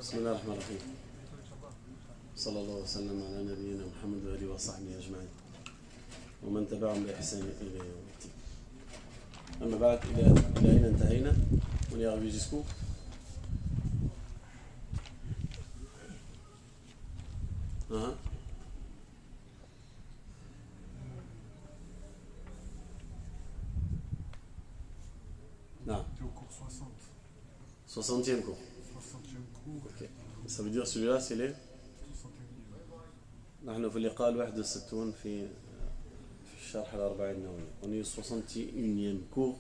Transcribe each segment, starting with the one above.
بسم الله الرحمن الرحيم. صلى الله وسلم على نبينا محمد وآله وصحبه أجمعين ومن تبعهم بإحسان إلى يوم الدين. أما بعد إلى أين انتهينا؟ On est arrivé jusqu'où? Non. Tu es au cours 60. 60e cours. 60e cours. Ok. Ça veut dire celui-là c'est les 61e. نحن في اللقاء 61 في الشرح الأربعين النووية. On est au 61e cours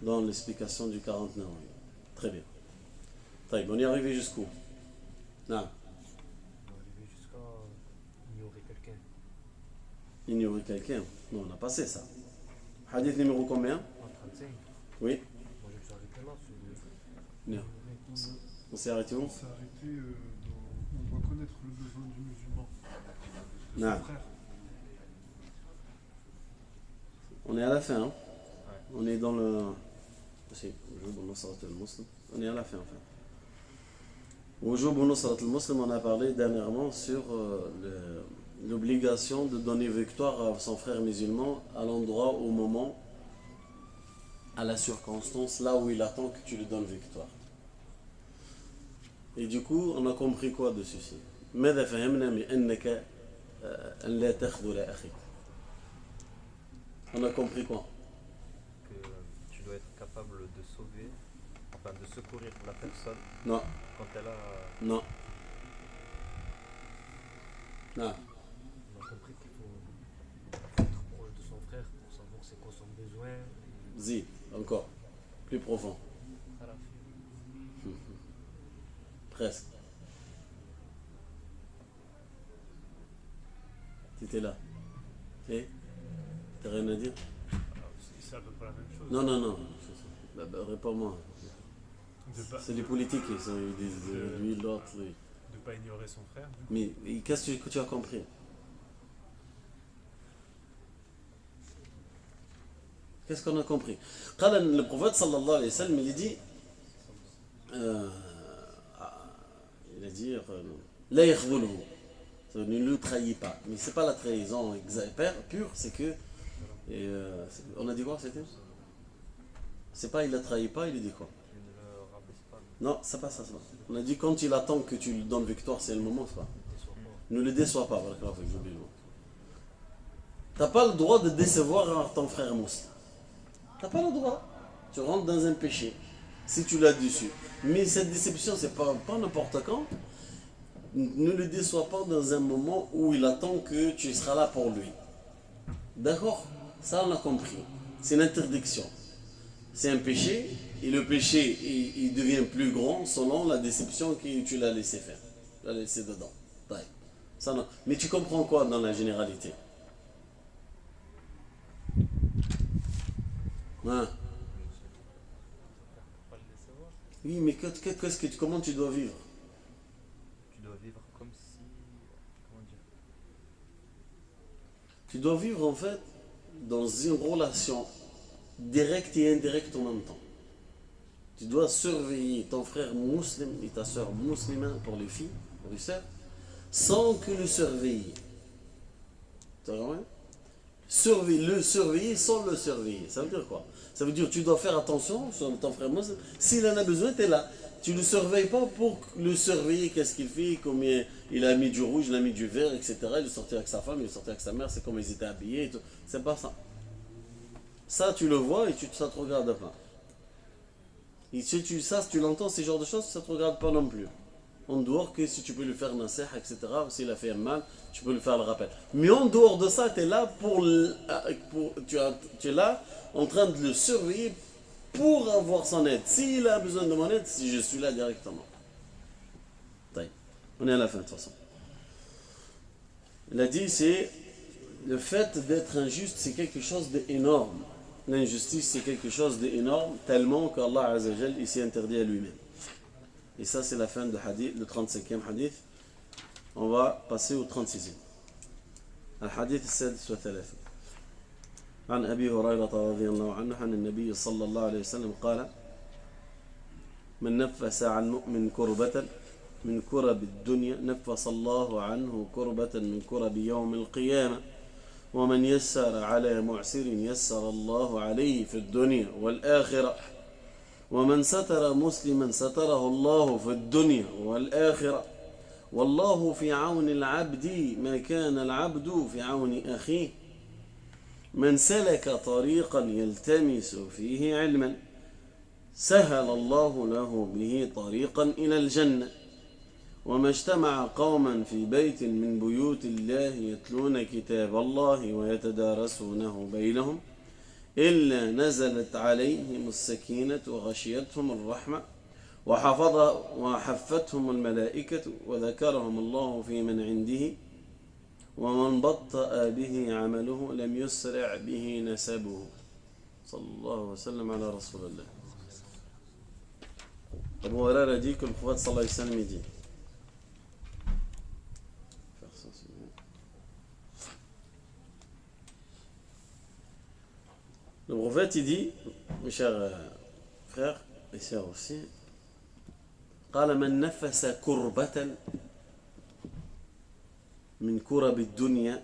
dans l'explication du 40 Nawawi. Très bien. طيب, on est arrivé jusqu'où? Non. On est arrivé jusqu'à ignorer quelqu'un. Ignorer quelqu'un? Non, on a passé ça. Hadith numéro combien? 35. Oui. Moi je me suis arrêté là sur Non. On s'est arrêté où? On s'est arrêté dans. On doit connaître le besoin du musulman. Non. Son frère. On est à la fin. Hein? Ouais. On est dans le. On est à la fin enfin. Au jour Nusrat al-Muslim, on a parlé dernièrement sur l'obligation de donner victoire à son frère musulman à l'endroit, au moment, à la circonstance, là où il attend que tu lui donnes victoire. Et du coup, on a compris quoi de ceci? ماذا فهمنا من أنك أن لا تخذل أخيك? On a compris quoi? que tu dois être capable de sauver, enfin de secourir la personne Non, quand elle a. non. Non. On a compris qu'il faut être proche de son frère pour savoir c'est quoi son besoin. Zi, encore. Plus profond. À la fin. Presque. Tu étais là. Et t'as rien à dire? C'est à peu près la même chose. Non, non, non. Réponds-moi. C'est les politiques, ils disent lui, l'autre, lui. De pas ignorer son frère. Mais qu'est-ce que tu as compris? Qu'est-ce qu'on a compris? Le prophète sallallahu alayhi wa sallam, il dit la yakhzuluhu, ne le trahis pas. Mais c'est pas la trahison pure, c'est que on a dit quoi c'était? C'est pas il la trahit pas, il dit quoi? Tu ne le rabaisse pas, Non, c'est pas ça, c'est pas. On a dit quand il attend que tu lui donnes victoire, c'est le moment, c'est pas. ne le déçois pas. Ne le déçois pas, j'oublie le mot. T'as pas le droit de décevoir ton frère musulman. T'as pas le droit. Tu rentres dans un péché, si tu l'as dessus. Mais cette déception, c'est pas n'importe quand. Ne le déçois pas dans un moment où il attend que tu seras là pour lui. D'accord? Ça, on a compris. C'est une interdiction. C'est un péché, et le péché, il devient plus grand selon la déception que tu l'as laissé faire. Tu l'as laissé dedans. Ça, non. Mais tu comprends quoi dans la généralité? Hein? Pas le décevoir. Oui, mais comment tu dois vivre? Tu dois vivre comme si. Comment dire? Tu dois vivre en fait dans une relation directe et indirecte en même temps. Tu dois surveiller ton frère musulman et ta soeur musulmane pour les filles, pour les sœurs, sans que le surveiller. Tu vois? Le surveiller sans le surveiller. Ça veut dire quoi? Ça veut dire que tu dois faire attention sur ton frère musulman. S'il en a besoin, tu es là. Tu ne le surveilles pas pour le surveiller, qu'est-ce qu'il fait, combien il a mis du rouge, il a mis du vert, etc. Il est sorti avec sa femme, il est sorti avec sa mère, c'est comme ils étaient habillés et tout. C'est pas ça. Ça, tu le vois et ça te regarde pas. Et si tu l'entends, ces genres de choses, ça te regarde pas non plus. En dehors que si tu peux lui faire nasih, etc., s'il a fait un mal, tu peux lui faire le rappel. Mais en dehors de ça, tu es là tu es là en train de le surveiller pour avoir son aide. S'il a besoin de mon aide, si je suis là directement. On est à la fin de toute façon. Il a dit, c'est le fait d'être injuste, c'est quelque chose d'énorme. L'injustice, c'est quelque chose d'énorme, tellement qu'Allah Azza wa Jal, il s'est interdit à lui-même. Et ça, c'est la fin de hadith, le 35e hadith. On va passer au 36e. الحديث السادس والثلاثين عن أبي هريرة رضي الله عنه عن النبي صلى الله عليه وسلم قال من نفس عن مؤمن كربة من كرب الدنيا نفس الله عنه كربة من كرب يوم القيامة ومن يسر على معسر يسر الله عليه في الدنيا والآخرة ومن ستر مسلما ستره الله في الدنيا والآخرة والله في عون العبد ما كان العبد في عون أخيه من سلك طريقا يلتمس فيه علما سهل الله له به طريقا إلى الجنة وما اجتمع قوما في بيت من بيوت الله يتلون كتاب الله ويتدارسونه بينهم إلا نزلت عليهم السكينة وغشيتهم الرحمة وحفتهم الملائكة وذكرهم الله في من عنده ومن بطأ به عمله لم يسرع به نسبه صلى الله وسلم على رسول الله. Abu Huraira dit que le prophète sallallahu alayhi wa sallam dit le prophète il dit, mes chers frères et sœurs aussi, قال من نفس كربة من كرب الدنيا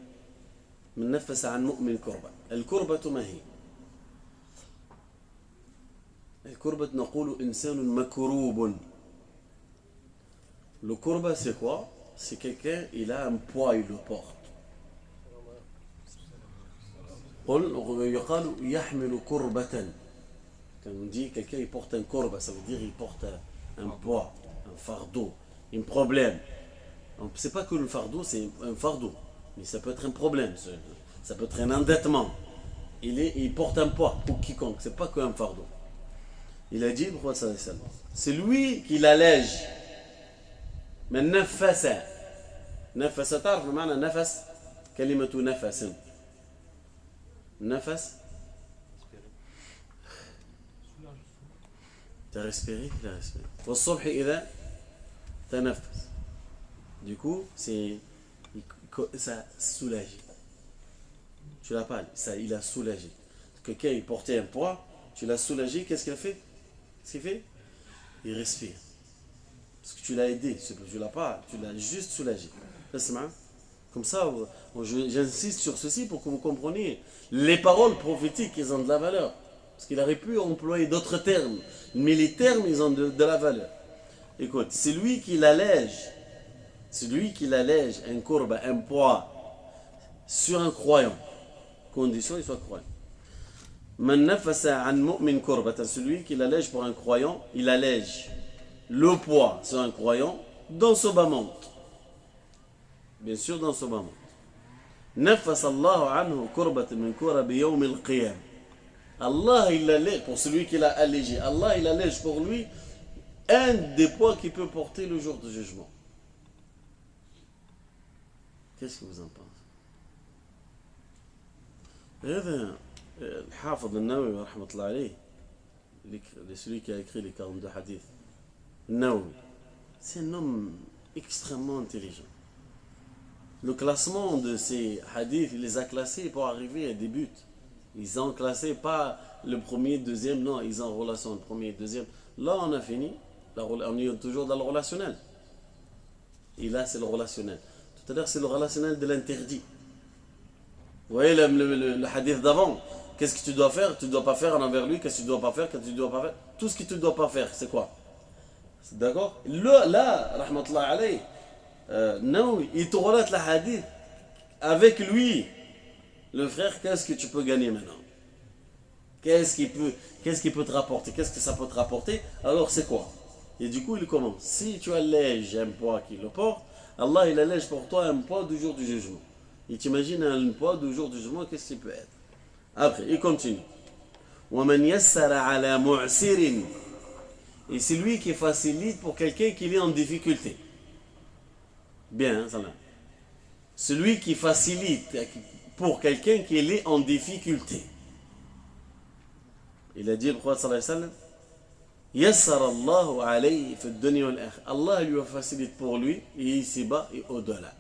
من نفس عن مؤمن كربة. الكربة ما هي؟ الكربة نقول إنسان مكروب. Le courba c'est quoi? C'est quelqu'un, il a un poids, il le porte. يقال يحمل كربة. Quand on dit quelqu'un il porte un courba, ça veut dire il porte un poids, un fardeau, un problème. C'est pas que le fardeau, c'est un fardeau, mais ça peut être un problème, ça peut être un endettement. Il porte un poids pour quiconque, c'est pas qu'un fardeau. Il a dit, c'est lui qui l'allège. Mais نفس تعرف معنى نفس كلمة نفس نفس t'as respiré, il a respiré. والصبح إذا تنفس. Du coup, c'est ça soulage. Tu l'as pas, ça il a soulagé. Quelqu'un il portait un poids, tu l'as soulagé, qu'est-ce qu'il a fait? Qu'est-ce qu'il fait? Il respire. Parce que tu l'as aidé, tu l'as pas, tu l'as juste soulagé. Comme ça, j'insiste sur ceci pour que vous compreniez. Les paroles prophétiques, elles ont de la valeur. Parce qu'il aurait pu employer d'autres termes. Mais les termes, ils ont de la valeur. Écoute, c'est lui qui l'allège. C'est lui qui l'allège un courbe, un poids sur un croyant. Condition, il soit croyant. Man nafasa an mu'min kurbatan, celui qui l'allège pour un croyant, il allège le poids sur un croyant dans ce bas monde. Bien sûr, dans ce bas monde. Nafasa Allah anhu kurbatan min kurab yawm al-qiyam. Allah, il allège, pour celui qui l'a allégé, Allah, il allège pour lui un des poids qu'il peut porter le jour du jugement. Qu'est-ce que vous en pensez? الحافظ النووي رحمة الله عليه celui qui a écrit les 42 hadiths Nawawi, c'est un homme extrêmement intelligent. Le classement de ces hadiths, il les a classés pour arriver à des buts. Ils ont classé pas le premier, deuxième, non, ils ont en relation le premier et deuxième. Là on a fini, on est toujours dans le relationnel. Et là c'est le relationnel. Tout à l'heure c'est le relationnel de l'interdit. Vous voyez le hadith d'avant. Qu'est-ce que tu dois faire? Tu ne dois pas faire envers lui. Qu'est-ce que tu ne dois pas faire? Qu'est-ce que tu ne dois pas faire? Tout ce que tu ne dois pas faire, c'est quoi? D'accord? Là, rahmatullah alayh, non, il te relate la hadith. Avec lui, le frère, qu'est-ce que tu peux gagner maintenant? Qu'est-ce qui peut te rapporter? Qu'est-ce que ça peut te rapporter? Alors c'est quoi? Et du coup, il commence. Si tu allèges un poids qui le porte, Allah, il allège pour toi un poids du jour du jugement. Et t'imagines un poids du jour du jugement, qu'est-ce qu'il peut être? Après, il continue. وَمَنْ يَسَّرَ عَلَى مُعْسِرٍ. Et c'est lui qui facilite pour quelqu'un qui est en difficulté. Bien, ça là. Celui qui facilite pour quelqu'un qui est en difficulté. Il a dit le prophète sallallahu alayhi wa sallam, يَسَّرَ اللَّهُ عَلَيْهِ فِي الدُّنْيَا وَالْآخِرَةِ. Allah lui facilite pour lui, et ici-bas et au-delà.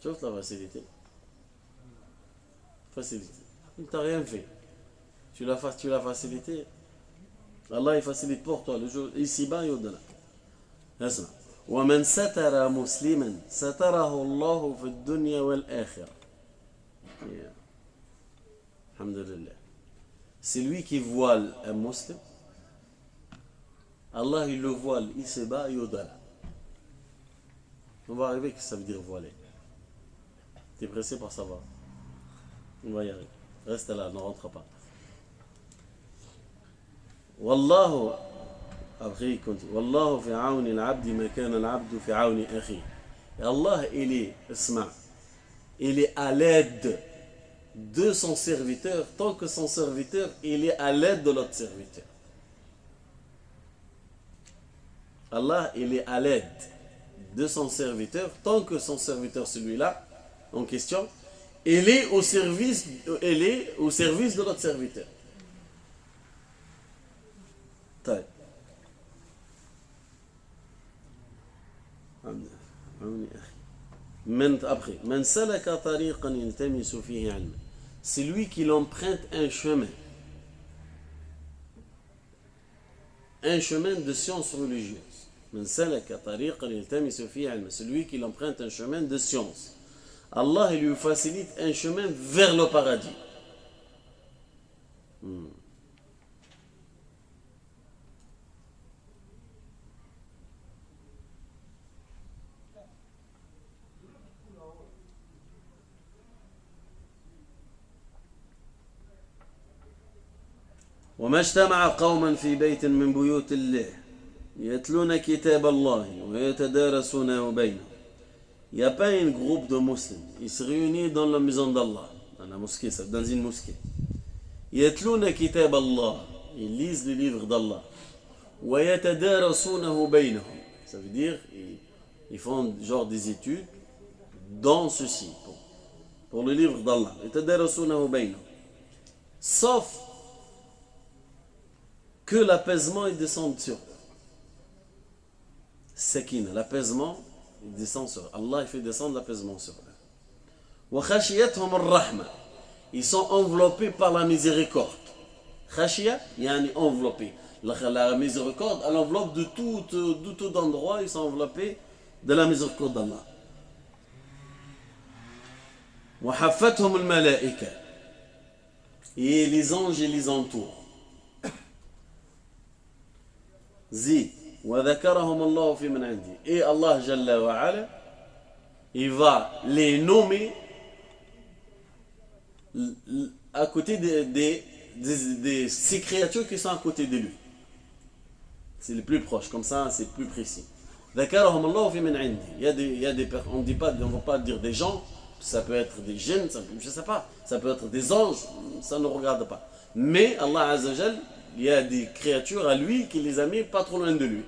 Tu vois la facilité? Facilité. Il ne t'a rien fait. Tu l'as facilité. Allah il facilite pour toi le jour ici-bas et au-delà. اسمع ومن ستر مسلما ستره الله في الدنيا والآخرة. Alhamdulillah. C'est lui qui voile un musulman. Allah il le voile ici-bas et au-delà. On va arriver, qu'est-ce que ça veut dire voiler. T'es pressé pour savoir? On va y arriver. Reste là, ne rentre pas. Wallahu, après il continue. Wallahu fi aouni al-abdi ma kana al-abdu fi aouni akhi. Et Allah, il est à l'aide de son serviteur, tant que son serviteur, il est à l'aide de l'autre serviteur. Allah, il est à l'aide de son serviteur, tant que son serviteur, celui-là, en question, il est au service de l'autre serviteur. طيب. Après, من سلك طريقا يلتمس فيه علما. C'est lui qui l'emprunte un chemin de science religieuse. من سلك طريقا يلتمس فيه علما. Celui qui l'emprunte un chemin de science. Allah il lui facilite un chemin vers le paradis. وما اجتمع قوما في بيت من بيوت الله يتلون كتاب الله ويتدارسونه بينهم. Il n'y a pas un groupe de musulmans. Ils se réunissent dans la maison d'Allah, dans la mosquée, dans une mosquée. يتلون كتاب الله. Ils lisent le livre d'Allah. ويتدارسونه بينهم. Ça veut dire ils font genre des études dans ceci pour le livre d'Allah. يتدارسونه بينهم. Sauf que l'apaisement il descend sur eux. Sakina, l'apaisement il descend sur eux. Allah il fait descendre l'apaisement sur eux. وخشيتهم الرحمة. Ils sont enveloppés par la miséricorde. Khashia, yani enveloppés. La miséricorde, elle enveloppe de tout endroit, ils sont enveloppés de la miséricorde d'Allah. وحفتهم الملائكة. Et les anges ils les entourent. زيد وذكرهم الله في من عنده. Et Allah Jalla wa Ala, il va les nommer à côté de ces créatures qui sont à côté de lui. C'est le plus proche, comme ça c'est plus précis. ذكرهم الله في من عنده. Il y a des on dit pas, on va pas dire des gens, ça peut être des djinns, je sais pas, ça peut être des anges, ça ne regarde pas. Mais Allah Azza wa Jal, il y a des créatures à lui qui les a mis pas trop loin de lui.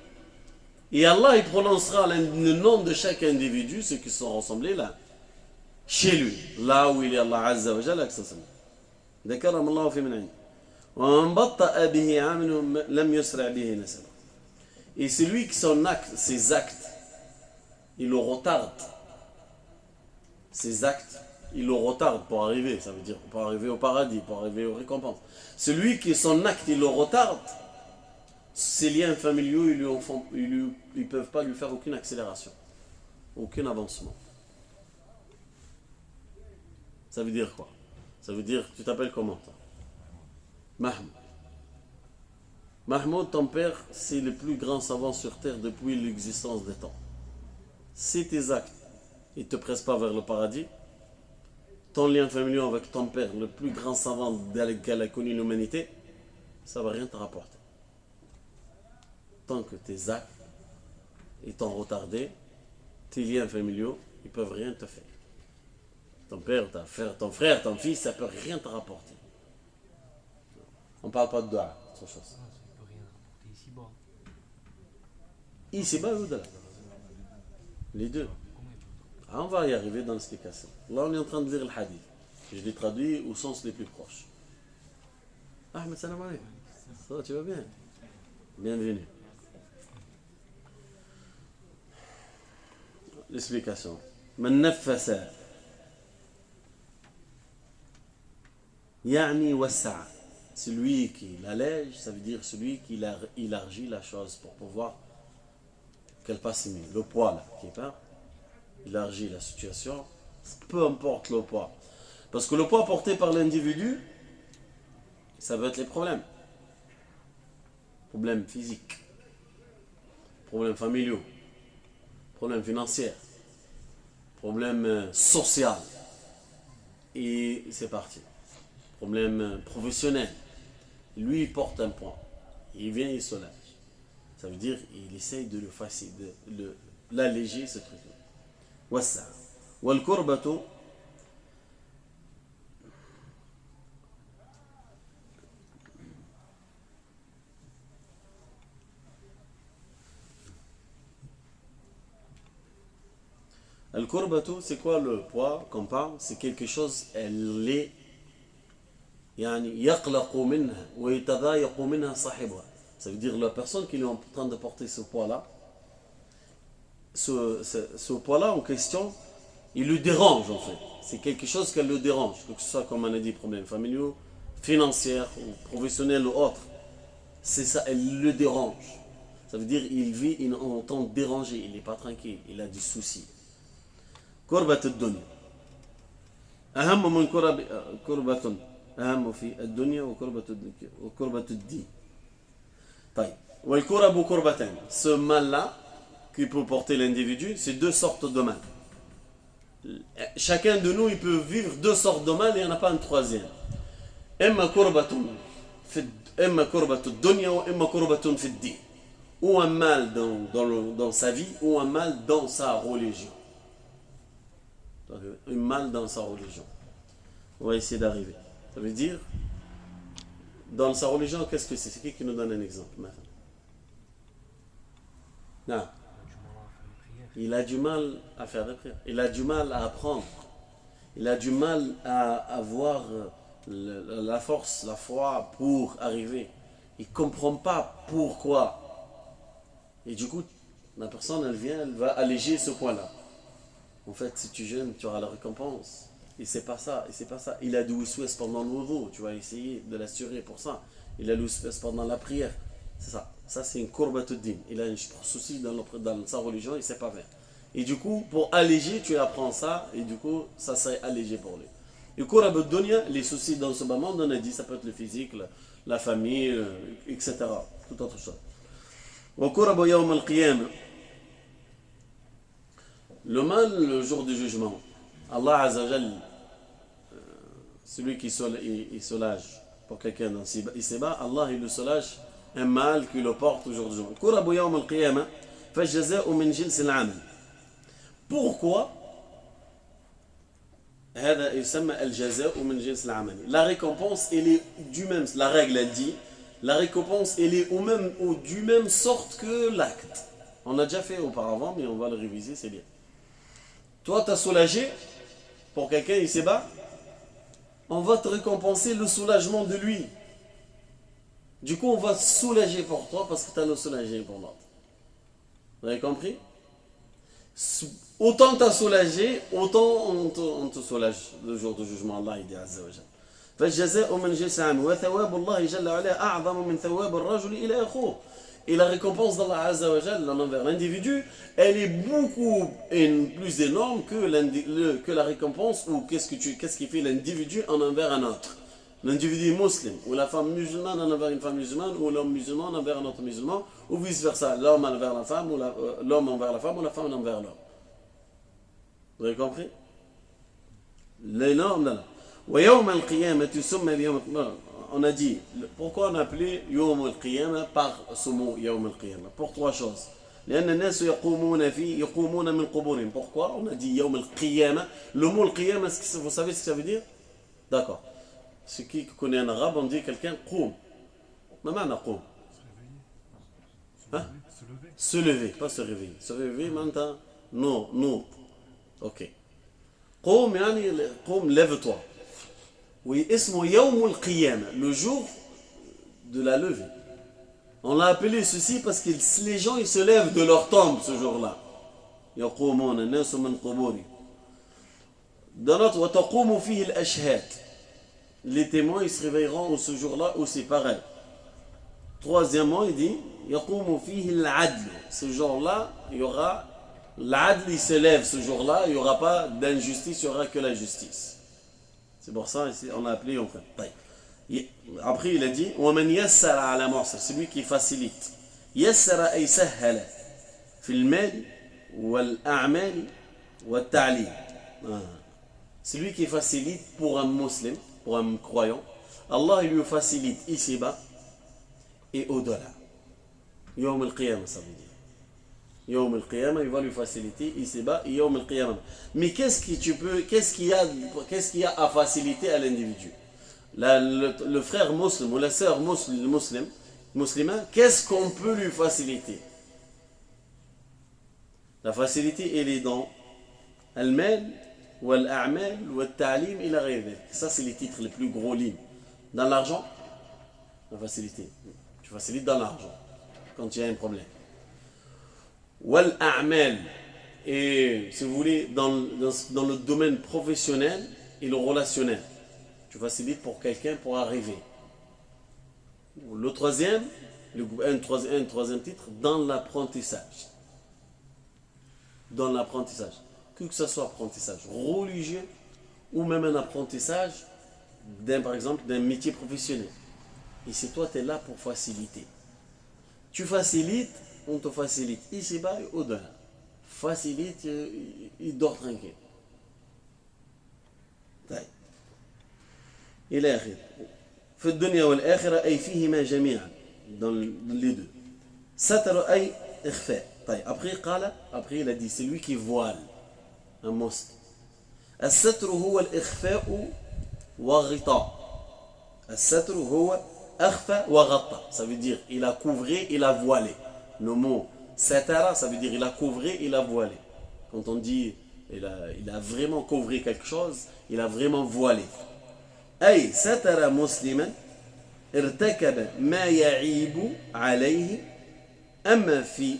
Et Allah il prononcera le nom de chaque individu, ceux qui sont rassemblés là, chez lui, là où il est Allah Azza wa Jalla. ذكرهم الله في من عنده. ومن بطأ به عمله لم يسرع به نسبه. Et celui qui son acte, ses actes, il le retarde. Ses actes, il le retarde pour arriver, ça veut dire pour arriver au paradis, pour arriver aux récompenses. Celui qui son acte, il le retarde, ses liens familiaux, ils ne peuvent pas lui faire aucune accélération, aucun avancement. Ça veut dire quoi? Ça veut dire, tu t'appelles comment toi? Mahmoud. Mahmoud, ton père, c'est le plus grand savant sur terre depuis l'existence des temps. Si tes actes ne te pressent pas vers le paradis, ton lien familial avec ton père, le plus grand savant qu'elle a connu l'humanité, ça ne va rien te rapporter. Tant que tes actes t'ont retardé, tes liens familiaux, ils ne peuvent rien te faire. Ton père, ton frère, ton fils, ça ne peut rien te rapporter. On ne parle pas de dua, c'est autre chose. Ça ne peut rien rapporter ici-bas. Ici-bas ou là? Les deux. Ah, on va y arriver dans l'explication. Là, on est en train de lire le hadith. Je l'ai traduit au sens les plus proches. Ahmed, salam alaikum. Ça va, tu vas bien? Bienvenue. L'explication. من نفس يعني وسع. Celui qui l'allège, ça veut dire celui qui élargit la chose pour pouvoir qu'elle passe mieux. Le poids là, qui est pas, élargit la situation, peu importe le poids. Parce que le poids porté par l'individu, ça va être les problèmes. Problèmes physiques, problèmes familiaux, problèmes financiers, problèmes sociaux. Et c'est parti. Problème professionnel. Lui, il porte un poids. Il vient, il soulage. Ça veut dire, il essaye de le faciliter, de l'alléger, ce truc-là. Wassa. Wal kurbatu. Al-kurbatu, c'est quoi le poids qu'on parle? C'est quelque chose, elle est يعني يقلق منها ويتضايق منها صاحبها. Ça veut dire la personne qui est en train de porter ce poids-là, ce poids-là en question, il le dérange en fait. C'est quelque chose qui le dérange, que ce soit comme on a dit, problèmes familiaux, financiers ou professionnels ou autres. C'est ça, elle le dérange. Ça veut dire il vit en temps dérangé, il n'est pas tranquille, il a du souci. كربة الدنيا أهم من كربة أهم في الدنيا وكربة الدين. طيب والكرب كربتان. Ce mal-là qui peut porter l'individu, c'est deux sortes de mal. Chacun de nous, il peut vivre deux sortes de mal et il n'y en a pas un troisième. إما كربة إما كربة الدنيا وإما كربة في الدين. Ou un mal dans sa vie ou un mal dans sa religion. Un mal dans sa religion. On va essayer d'arriver. Ça veut dire, dans sa religion, qu'est-ce que c'est? C'est qui nous donne un exemple maintenant? Non. Il a du mal à faire des prières. Il a du mal à apprendre. Il a du mal à avoir la force, la foi pour arriver. Il ne comprend pas pourquoi. Et du coup, la personne, elle vient, elle va alléger ce point-là. En fait, si tu jeûnes, tu auras la récompense. Et c'est pas ça, et c'est pas ça. Il a du wis-wis pendant le wudu, tu vas essayer de l'assurer pour ça. Il a le wis-wis pendant la prière. C'est ça. Ça, c'est une courbatouddin. Il a un souci dans sa religion, il ne sait pas faire. Et du coup, pour alléger, tu apprends ça, et du coup, ça serait allégé pour lui. Et courbatouddin, les soucis dans ce moment, on a dit, ça peut être le physique, la famille, etc. Tout autre chose. Wa courba yawm al-qiyamah. Le mal, le jour du jugement, Allah Azzawajal, celui qui soulage pour quelqu'un dans ici-bas, Allah il le soulage un mal qui le porte au jour du jugement. Kurabu yawm al-qiyamah, fajjaza'u min jins al-amal. Pourquoi? هذا يسمى الجزاء من جنس العمل. La récompense, elle est du même, la règle elle dit, la récompense, elle est du même sorte que l'acte. On a déjà fait auparavant, mais on va le réviser, c'est bien. Toi, tu as soulagé pour quelqu'un ici-bas, on va te récompenser le soulagement de lui. Du coup, on va soulager pour toi parce que tu as le soulagé pour l'autre. Vous avez compris? Autant tu as soulagé, autant on te soulage le jour du jugement. Allah dit Azza wa Jalla. فالجزاء من جنس العمل وثواب الله جل وعلا أعظم من ثواب الرجل إلى أخوه. Et la récompense d'Allah Azza wa Jalla envers l'individu, elle est beaucoup plus énorme que la récompense ou qu'est-ce qui fait l'individu envers un autre. L'individu musulman, ou la femme musulmane envers une femme musulmane, ou l'homme musulman envers un autre musulman, ou vice-versa, l'homme envers la femme, ou l'homme envers la femme, ou la femme envers l'homme. Vous avez compris? L'énorme là. ويوم القيامة تسمى بيوم. On a dit, pourquoi on a appelé Yawm al-Qiyamah par ce mot Yawm al-Qiyamah? Pour trois choses. لأن الناس يقومون من قبورهم. Pourquoi on a dit Yawm al-Qiyamah? Le mot al-Qiyamah, vous savez ce que ça veut dire? D'accord. Ceux qui connaissent en arabe, on dit quelqu'un قوم. ما معنى قوم? Se lever, pas se réveiller. Se réveiller maintenant, non. Ok. قوم يعني قوم, lève-toi. Oui, ismu Yawm al-Qiyamah, le jour de la levée. On l'a appelé ceci parce que les gens ils se lèvent de leur tombe ce jour-là. يقومون الناس من قبورهم. Dans notre وتقوم فيه الأشهاد. les témoins ils se réveilleront ce jour-là où c'est pareil. Troisièmement, il dit يقوم فيه العدل. Ce jour-là, il y aura l'adl, il se lève ce jour-là, il n'y aura pas d'injustice, il n'y aura que la justice. C'est pour ça ici, on a appelé en fait. Après, il a dit ومن يسر على معسر, celui qui facilite. يسر أي سهل في المال والأعمال والتعليم. Celui qui facilite pour un musulman, pour un croyant, Allah il lui facilite ici-bas et au-delà. Yawm al-Qiyamah, ça veut dire. Yawm al-Qiyamah, il va lui faciliter ici-bas et Yawm al-Qiyamah. Mais qu'est-ce qu'il y a à faciliter à l'individu? Le frère musulman ou la sœur musulmane, qu'est-ce qu'on peut lui faciliter? La facilité, elle est dans al-mal, wal-a'mal, wal-ta'lim, ila ghayr dhalik. Ça, c'est les titres les plus gros lignes. Dans l'argent, la facilité. Tu facilites dans l'argent quand il y a un problème. Wal-a'mal, et si vous voulez, dans le domaine professionnel et le relationnel. Tu facilites pour quelqu'un pour arriver. Le troisième, un troisième titre, dans l'apprentissage. Dans l'apprentissage. Que ce soit apprentissage religieux ou même un apprentissage, par exemple, d'un métier professionnel. Et c'est toi, tu es là pour faciliter. Tu facilites, on te facilite ici-bas et au-delà. Facilite, il dort tranquille. إلى آخره. في الدنيا والآخرة أي فيهما جميعا. Dans les deux. ستر أي إخفاء. طيب après il a dit c'est lui qui voile un monstre. الستر هو الإخفاء والغطاء. الستر هو أخفى وغطى. Ça veut dire il a couvré, il a voilé. Le mot satara, ça veut dire il a couvré, il a voilé. Quand on dit il a vraiment couvré quelque chose, il a vraiment voilé. أي ستر مسلما ارتكب ما يعيب عليه أما في.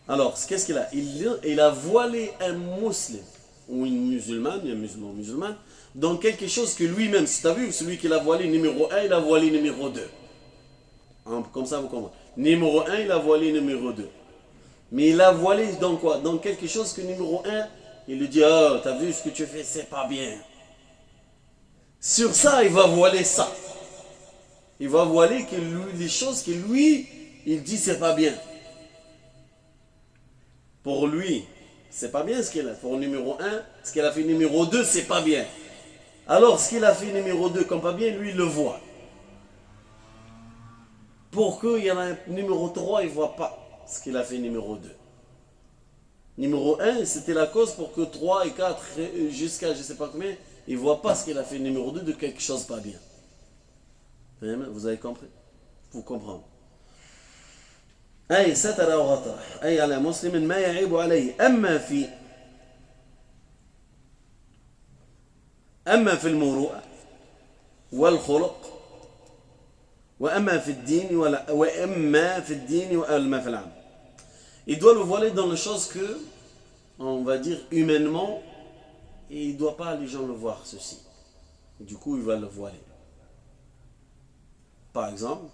Alors, qu'est-ce qu'il a? Il a voilé un musulman ou une musulmane, un musulman, dans quelque chose que lui-même, si tu as vu, celui qui l'a voilé numéro 1, il a voilé numéro 2. Comme ça, vous comprenez. Numéro 1, il a voilé numéro 2. Mais il a voilé dans quoi? Dans quelque chose que numéro 1, il lui dit, oh, tu as vu ce que tu fais, c'est pas bien. Sur ça, il va voiler ça. Il va voiler que les choses que lui, il dit c'est pas bien. Pour lui, c'est pas bien ce qu'il a fait. Pour numéro 1, ce qu'il a fait numéro 2, c'est pas bien. Alors, ce qu'il a fait numéro 2 comme pas bien, lui, il le voit. Pour qu'il y en a un numéro 3, il ne voit pas ce qu'il a fait numéro 2. Numéro 1, c'était la cause pour que 3 et 4, jusqu'à je ne sais pas combien, il ne voit pas ce qu'il a fait numéro 2 de quelque chose pas bien. Vous avez compris? Vous comprenez? أي ستر وغطى أي على مسلم ما يعيب عليه أما في المروءة والخلق وأما في الدين وأما في الدين وأما في العمل. Il doit le voiler dans les choses que, on va dire humainement, et il ne doit pas les gens le voir ceci. Du coup, il va le voiler. Par exemple,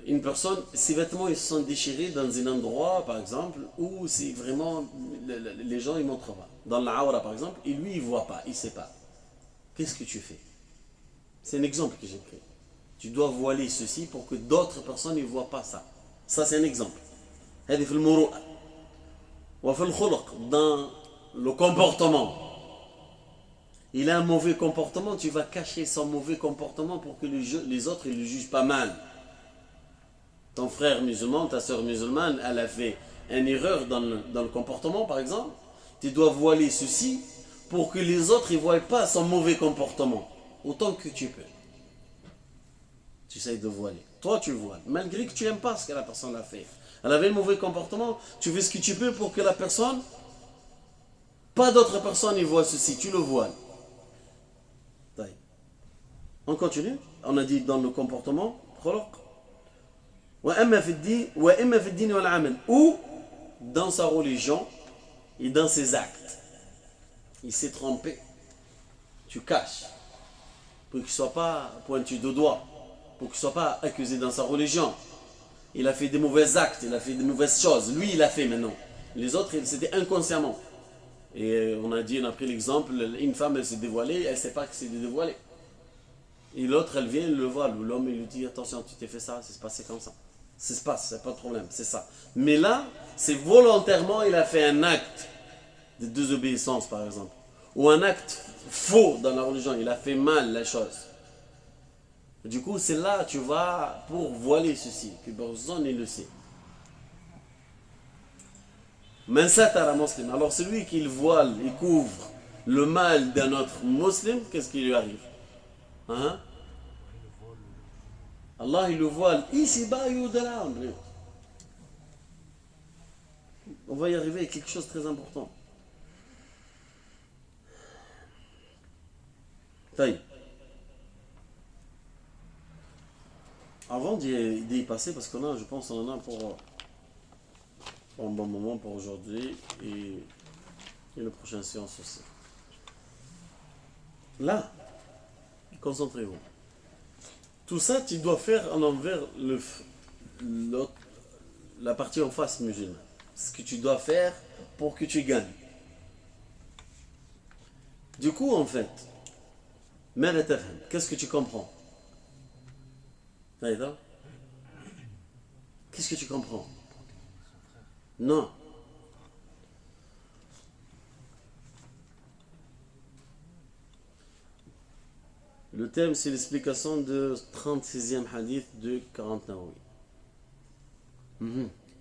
une personne, ses vêtements ils sont déchirés dans un endroit, par exemple, où c'est vraiment, les gens ils ne montrent pas. Dans la aura, par exemple, et lui il ne voit pas, il ne sait pas. Qu'est-ce que tu fais? C'est un exemple que j'ai pris. Tu dois voiler ceci pour que d'autres personnes ne voient pas ça. Ça c'est un exemple. Dans le comportement. Il a un mauvais comportement, tu vas cacher son mauvais comportement pour que les autres ne le jugent pas mal. Ton frère musulman, ta soeur musulmane, elle a fait une erreur dans le comportement, par exemple. Tu dois voiler ceci pour que les autres ne voient pas son mauvais comportement. Autant que tu peux. Tu essayes de voiler. Toi, tu voiles. Malgré que tu n'aimes pas ce que la personne a fait. Elle avait un mauvais comportement. Tu fais ce que tu peux pour que la personne, pas d'autres personnes ne voient ceci. Tu le voiles. On continue. On a dit dans le comportement, ou dans sa religion et dans ses actes. Il s'est trompé. Tu caches. Pour qu'il ne soit pas pointu de doigt. Pour qu'il ne soit pas accusé dans sa religion. Il a fait des mauvais actes, il a fait des mauvaises choses. Lui, il a fait maintenant. Les autres, c'était inconsciemment. Et on a pris l'exemple, une femme, elle s'est dévoilée, elle ne sait pas que c'est dévoilé. Et l'autre, elle vient, elle le voit. L'homme, il lui dit, attention, tu t'es fait ça, c'est passé comme ça. Ça se passe, c'est pas de problème, c'est ça. Mais là, c'est volontairement, il a fait un acte de désobéissance, par exemple. Ou un acte faux dans la religion, il a fait mal la chose. Du coup, c'est là, tu vas pour voiler ceci, que personne ne le sait. Man satara muslim. Alors celui qui voile, il couvre le mal d'un autre musulman, qu'est-ce qui lui arrive? Hein? Allah il le voile ici-bas et au-delà. On va y arriver avec quelque chose de très important. Taï. Avant d'y passer, parce qu'on a, je pense, on en a pour un bon moment pour aujourd'hui et la prochaine séance aussi. Là, concentrez-vous. Tout ça, tu dois faire en envers la partie en face musulmane. Ce que tu dois faire pour que tu gagnes. Du coup, en fait, qu'est-ce que tu comprends? Qu'est-ce que tu comprends? Non. Le thème, c'est l'explication de 36e hadith de 40 Nawawi.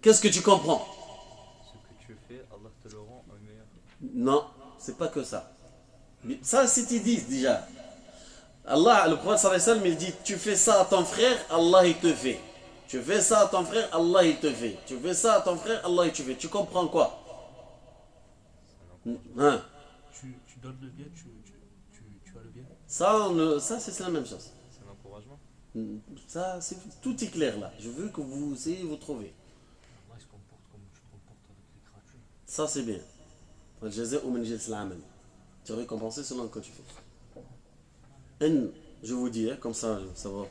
Qu'est-ce que tu comprends? Ce que tu fais, Allah te le rend un meilleur. Non, c'est pas que ça. Mais ça, c'est ils disent déjà. Allah, le prophète sallallahu alayhi wa sallam, il dit, tu fais ça à ton frère, Allah il te fait. Tu fais ça à ton frère, Allah il te fait. Tu fais ça à ton frère, Allah il te fait. Tu comprends quoi? Hein? Tu donnes le bien, tu as le bien. Ça c'est la même chose. C'est un encouragement. Ça, tout est clair là. Je veux que vous essayez de vous trouver. Allah il se comporte comme tu te comportes avec les créatures. Ça c'est bien. Tu es récompensé selon ce que tu fais. Je vous dis, comme ça va.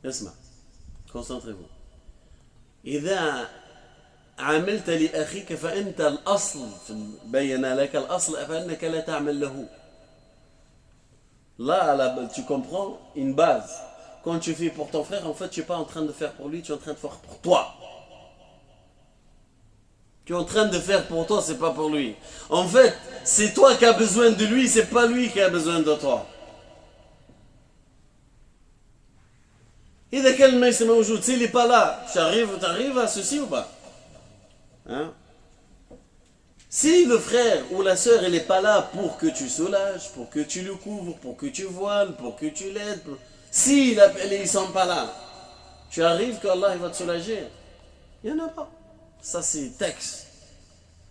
Esma, concentrez-vous. إذا عملت لأخيك فأنت الأصل بين لك الأصل فإنك لا تعمل له. Là, tu comprends une base. Quand tu fais pour ton frère, en fait, tu n'es pas en train de faire pour lui, tu es en train de faire pour toi. Tu es en train de faire pour toi, c'est pas pour lui. En fait, c'est toi qui as besoin de lui, c'est pas lui qui a besoin de toi. إذا كان الميس موجود, s'il n'est pas là, tu arrives à ceci ou pas? Hein? Si le frère ou la sœur elle n'est pas là pour que tu soulages, pour que tu le couvres, pour que tu voiles, pour que tu l'aides, si ils ne sont pas là, tu arrives qu'Allah va te soulager. Il n'y en a pas. Ça c'est texte.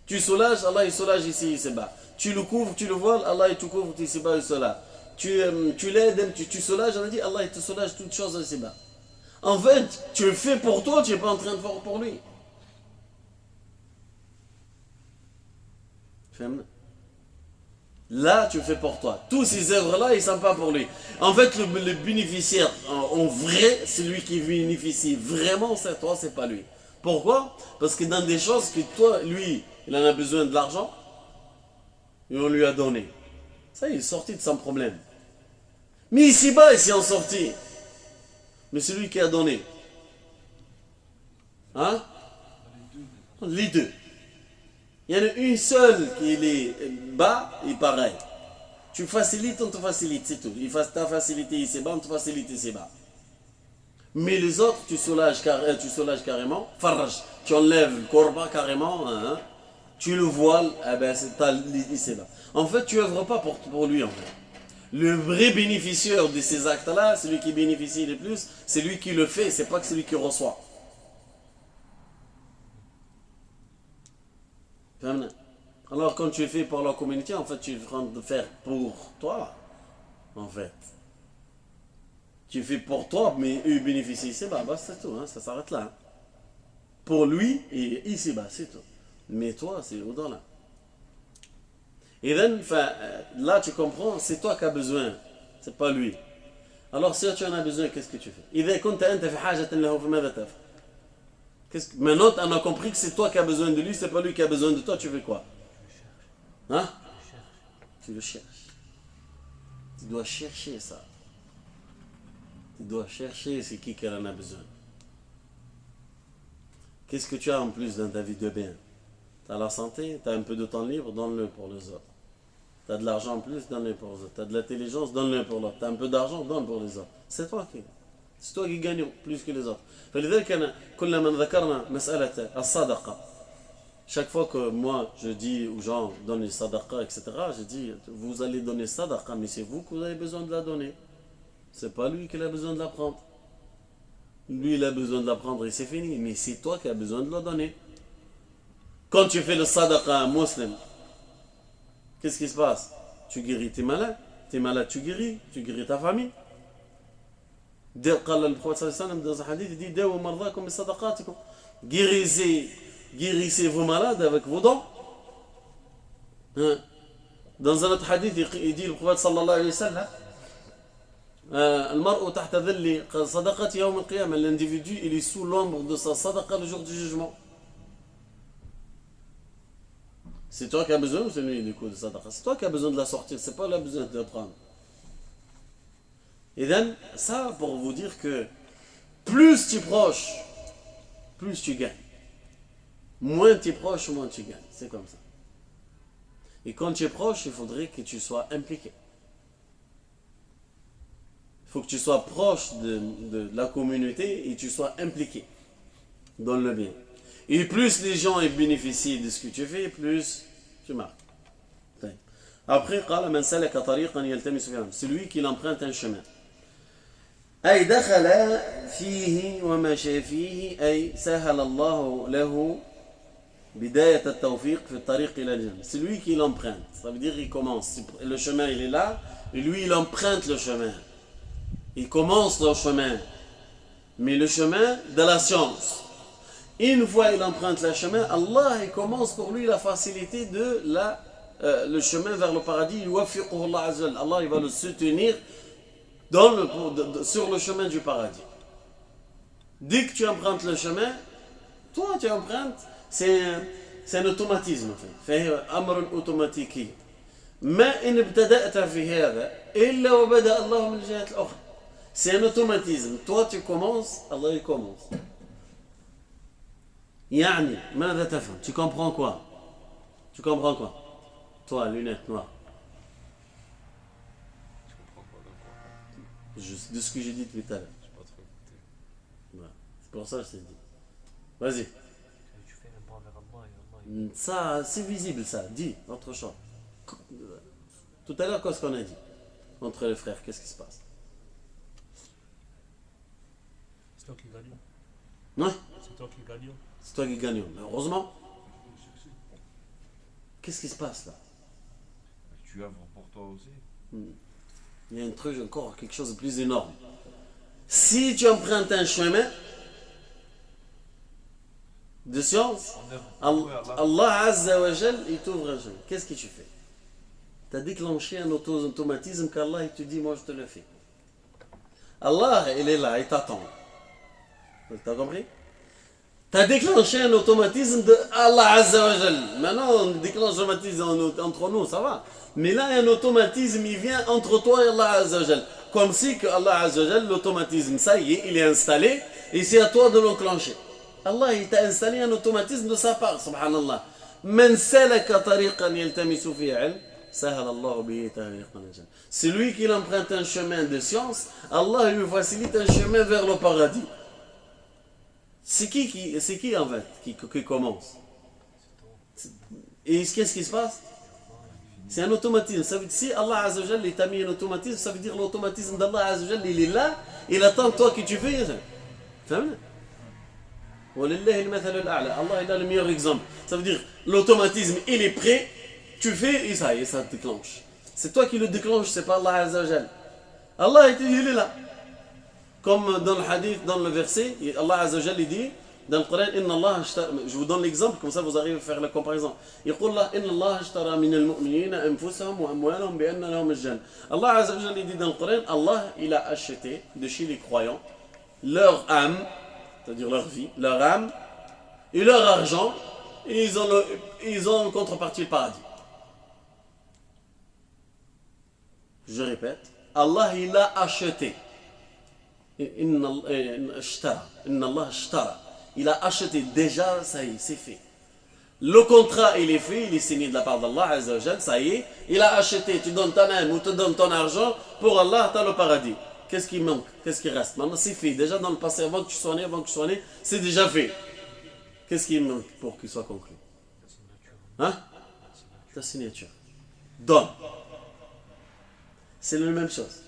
Tu soulages, Allah il soulage ici, ici-bas. Tu le couvres, tu le voiles, Allah il te couvre ici-bas, ici-là. Tu l'aides, tu soulages, on a dit Allah il te soulage toutes choses ici-bas. En fait, tu le fais pour toi, tu n'es pas en train de faire pour lui. Là, tu le fais pour toi. Tous ces œuvres-là, ils ne sont pas pour lui. En fait, le bénéficiaire, en vrai, celui qui bénéficie vraiment, c'est toi, c'est pas lui. Pourquoi? Parce que dans des choses que toi, lui, il en a besoin de l'argent, et on lui a donné. Ça, il est sorti de son problème. Mais ici-bas, ils sont sortis. Mais c'est lui qui a donné. Hein? Les deux. Il y en a une seule qui est bas et pareil. Tu facilites, on te facilite, c'est tout. Il t'as facilité ici bas, on te facilite ici bas. Mais les autres, tu soulages carrément. Faraj, tu enlèves le corba carrément. Hein? Tu le voiles, eh ben, c'est ici bas. En fait, tu n'œuvres pas pour lui en fait. Le vrai bénéficiaire de ces actes-là, celui qui bénéficie le plus, c'est lui qui le fait, c'est pas que celui qui reçoit. Alors quand tu fais pour la communauté, en fait, tu es en train de faire pour toi, en fait. Tu fais pour toi, mais eux bénéficient ici-bas, c'est tout, hein, ça s'arrête là. Hein. Pour lui, et ici-bas, c'est tout. Mais toi, c'est au-delà. Et là, tu comprends, c'est toi qui as besoin, c'est pas lui. Alors, si tu en as besoin, qu'est-ce que tu fais? Maintenant, on a compris que c'est toi qui as besoin de lui, c'est pas lui qui a besoin de toi, tu fais quoi? Hein? Tu le cherches. Tu dois chercher ça. Tu dois chercher c'est qui en a besoin. Qu'est-ce que tu as en plus dans ta vie de bien? Tu as la santé, tu as un peu de temps libre, donne-le pour les autres. Tu as de l'argent en plus, donne-le pour les autres. Tu as de l'intelligence, donne-le pour l'autre. Tu as un peu d'argent, donne pour les autres. C'est toi qui gagne plus que les autres. فلذلك كلما ذكرنا مسألة الصدقة, chaque fois que moi je dis aux gens donne les sadaqa, etc., je dis vous allez donner sadaqa, mais c'est vous que vous avez besoin de la donner. C'est pas lui qui a besoin de la prendre. Lui il a besoin de la prendre et c'est fini, mais c'est toi qui as besoin de la donner. Quand tu fais le sadaqa à un musulman, qu'est-ce qui se passe? Tu guéris tes malades, tu guéris ta famille. قال الرسول صلى الله عليه وسلم dans un hadith, il dit داووا مرضاكم بصدقاتكم. Guérissez vos malades avec vos dons. Dans un autre hadith, il dit le prophète sallallahu alayhi wa sallam, المرء تحت ظل صدقة يوم القيامة. L'individu, il est sous l'ombre de sa sadaqa le jour du jugement. C'est toi qui as besoin ou c'est lui du coup de sadaqa? C'est toi qui as besoin de la sortir, c'est pas lui qui a besoin de la prendre. Et donc, ça pour vous dire que plus tu es proche, plus tu gagnes. Moins tu es proche, moins tu gagnes. C'est comme ça. Et quand tu es proche, il faudrait que tu sois impliqué. Il faut que tu sois proche de la communauté et tu sois impliqué dans le bien. Et plus les gens bénéficient de ce que tu fais, plus tu marques. Après, c'est lui qui emprunte un chemin. أي دخل فيه ومشى فيه أي سهل الله له بداية التوفيق في الطريق إلى الجنة. C'est lui qui l'emprunte. Ça veut dire qu'il commence. Le chemin il est là et lui il emprunte le chemin. Il commence le chemin. Mais le chemin de la science. Une fois il emprunte le chemin, Allah il commence pour lui la facilité de le chemin vers le paradis. Allah il va le soutenir sur le chemin du paradis. Dès que tu empruntes le chemin, toi tu empruntes, c'est un automatisme. C'est un automatique. C'est un automatisme. Toi tu commences, Allah il commence. Tu comprends quoi? Tu comprends quoi? Toi, lunettes noires. De ce que j'ai dit depuis tout à l'heure. J'ai pas trop écouté. Ouais. C'est pour ça que je t'ai dit. Vas-y. Tu fais un pas vers Allah et Allah. Ça, c'est visible ça. Dis, autre chose. Tout à l'heure, qu'est-ce qu'on a dit? Entre les frères, qu'est-ce qui se passe? C'est toi qui gagne. Ouais. C'est toi qui gagne. C'est toi qui gagne. Mais heureusement. Qu'est-ce qui se passe là? Tu œuvres pour toi aussi. Il y a un truc encore, quelque chose de plus énorme. Si tu empruntes un chemin de science, Allah Azza wa Jal, il t'ouvre un chemin. Qu'est-ce que tu fais? Tu as déclenché un automatisme qu'Allah il te dit, moi je te le fais. Allah, il est là, il t'attend. Tu as compris? Tu as déclenché un automatisme de Allah Azza wa Jal. Maintenant, on déclenche l'automatisme entre nous, ça va. Mais là, un automatisme, il vient entre toi et Allah Azza wa Jal. Comme si que Allah Azza wa Jal, l'automatisme, ça y est, il est installé, et c'est à toi de l'enclencher. Allah, il t'a installé un automatisme de sa part, subhanallah. من سلك طريقا يلتمس فيه علم سهل الله به طريقا الجنة. C'est lui qui emprunte un chemin de science, Allah lui facilite un chemin vers le paradis. C'est qui en fait qui commence? Et qu'est-ce qui se passe? C'est un automatisme. Ça veut dire, si Allah Azza wa Jal t'a mis un automatisme, ça veut dire l'automatisme d'Allah Azza wa Jal, il est là, il attend toi que tu fais. Allah il a le meilleur exemple. Ça veut dire l'automatisme il est prêt, tu fais et ça te déclenche. C'est toi qui le déclenche, c'est pas Allah Azza wa Jal. Allah il est là. Comme dans le hadith, dans le verset, Allah Azza wa Jal dit Dans le Coran, Inna Allah je vous donne l'exemple, comme ça vous arrivez à faire la comparaison. يقول الله إن الله اشترى من المؤمنين أنفسهم وأموالهم بأن لهم الجنة. Allah Azza wa Jalla dit dans le Coran, Allah il a acheté de chez les croyants leur âme, c'est-à-dire leur vie, leur âme et leur argent, et ils ont en contrepartie le paradis. Je répète, Allah il a acheté. Inna Allah ashtara. Il a acheté déjà, ça y est, c'est fait. Le contrat, il est fait, il est signé de la part d'Allah, Azza wa Jal, ça y est. Il a acheté, tu donnes ton âme ou tu donnes ton argent, pour Allah, tu as le paradis. Qu'est-ce qui manque? Qu'est-ce qui reste? Maintenant, c'est fait. Déjà dans le passé, avant que tu sois né, c'est déjà fait. Qu'est-ce qui manque pour qu'il soit conclu? Hein? Ta signature. Donne. C'est la même chose.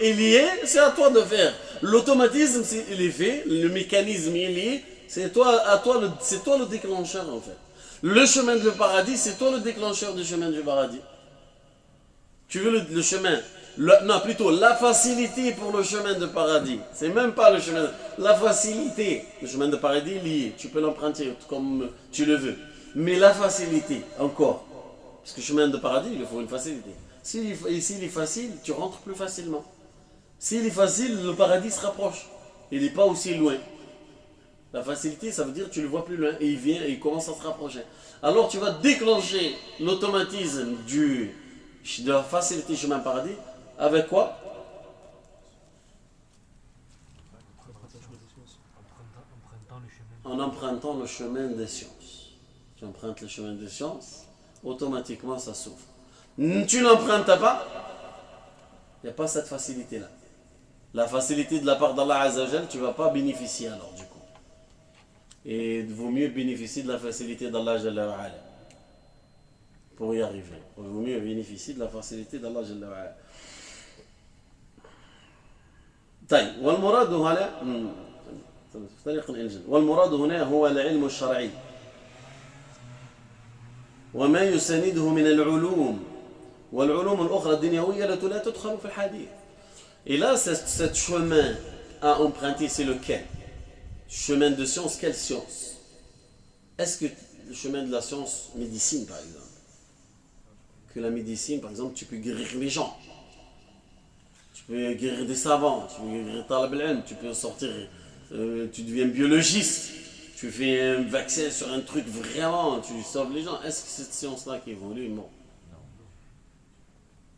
Il y est, c'est à toi de faire. L'automatisme, il est fait. Le mécanisme, il y est. C'est toi le déclencheur en fait. Le chemin du paradis, c'est toi le déclencheur du chemin du paradis. Tu veux le chemin, non plutôt la facilité pour le chemin de paradis. C'est même pas le chemin, la facilité. Le chemin de paradis est lié, tu peux l'emprunter comme tu le veux. Mais la facilité, encore. Parce que le chemin de paradis, il faut une facilité. S'il est facile, tu rentres plus facilement. S'il est facile, le paradis se rapproche. Il n'est pas aussi loin. La facilité, ça veut dire que tu le vois plus loin et il vient et il commence à se rapprocher. Alors tu vas déclencher l'automatisme de la facilité chemin paradis avec quoi? En empruntant le chemin des sciences. Tu empruntes le chemin des sciences, automatiquement ça s'ouvre. Tu n'empruntes pas, il n'y a pas cette facilité-là. La facilité de la part d'Allah Azza wa Jal, tu ne vas pas bénéficier alors du coup. Et il vaut mieux bénéficier de la facilité d'Allah Jalla wa Ala. Pour y arriver. Il vaut mieux bénéficier de la facilité d'Allah Jalla wa Ala. طيب والمراد هنا طريق الإنجيل والمراد هنا هو العلم الشرعي وما يسانده من العلوم والعلوم الأخرى الدنيوية التي لا تدخل في الحديث. Et là, ce chemin à emprunter, c'est lequel? Chemin de science, quelle science? Est-ce que le chemin de la science médecine, par exemple? Que la médecine, par exemple, tu peux guérir les gens. Tu peux guérir des savants, tu peux guérir talab al-ilm, tu peux sortir, tu deviens biologiste, tu fais un vaccin sur un truc vraiment, tu sauves les gens. Est-ce que cette science-là qui évolue? Non.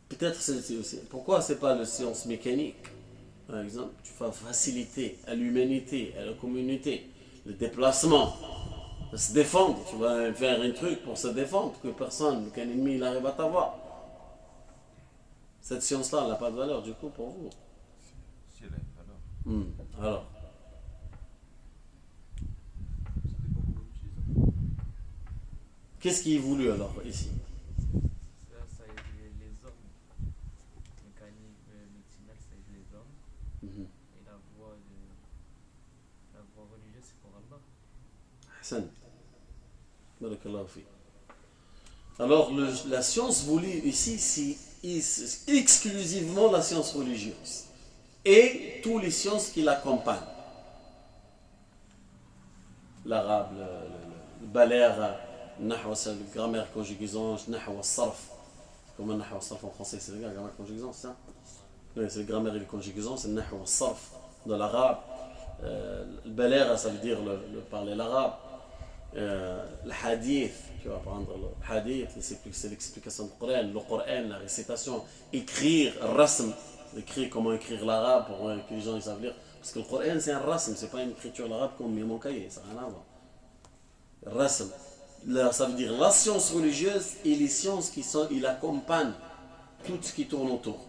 Peut-être celle-ci aussi. Pourquoi c'est pas la science mécanique? Par exemple, tu vas faciliter à l'humanité, à la communauté, le déplacement, se défendre. Tu vas faire un truc pour se défendre, que personne, qu'un ennemi il arrive à t'avoir. Cette science-là, elle n'a pas de valeur du coup pour vous. Si elle a une valeur. Alors. Qu'est-ce qui est voulu alors ici? Ça aide les hommes. Mécanique, médicinale, ça aide les hommes. Et la voie religieuse, c'est pour Allah. Hassan. Barakallahu fi. Alors, la science voulue ici, c'est exclusivement la science religieuse. Et toutes les sciences qui l'accompagnent. L'arabe, le balagha, le nahwa, c'est la grammaire conjugaison, le nahwa, le sarf. Comment le nahwa, le sarf en français, c'est la grammaire conjugaison, c'est ça? Oui, c'est la grammaire et le conjugaison, c'est le nahwa, le sarf de l'arabe. Le balagha, ça veut dire parler l'arabe. Le hadith, tu vas apprendre le hadith, c'est l'explication du Coran, le Coran, la récitation, écrire, rasm, comment écrire l'arabe pour que les gens ils savent lire. Parce que le Coran c'est un rasm, c'est pas une écriture l'arabe comme mon cahier, ça n'a rien à voir. Rasm, ça veut dire la science religieuse et les sciences il accompagne tout ce qui tourne autour,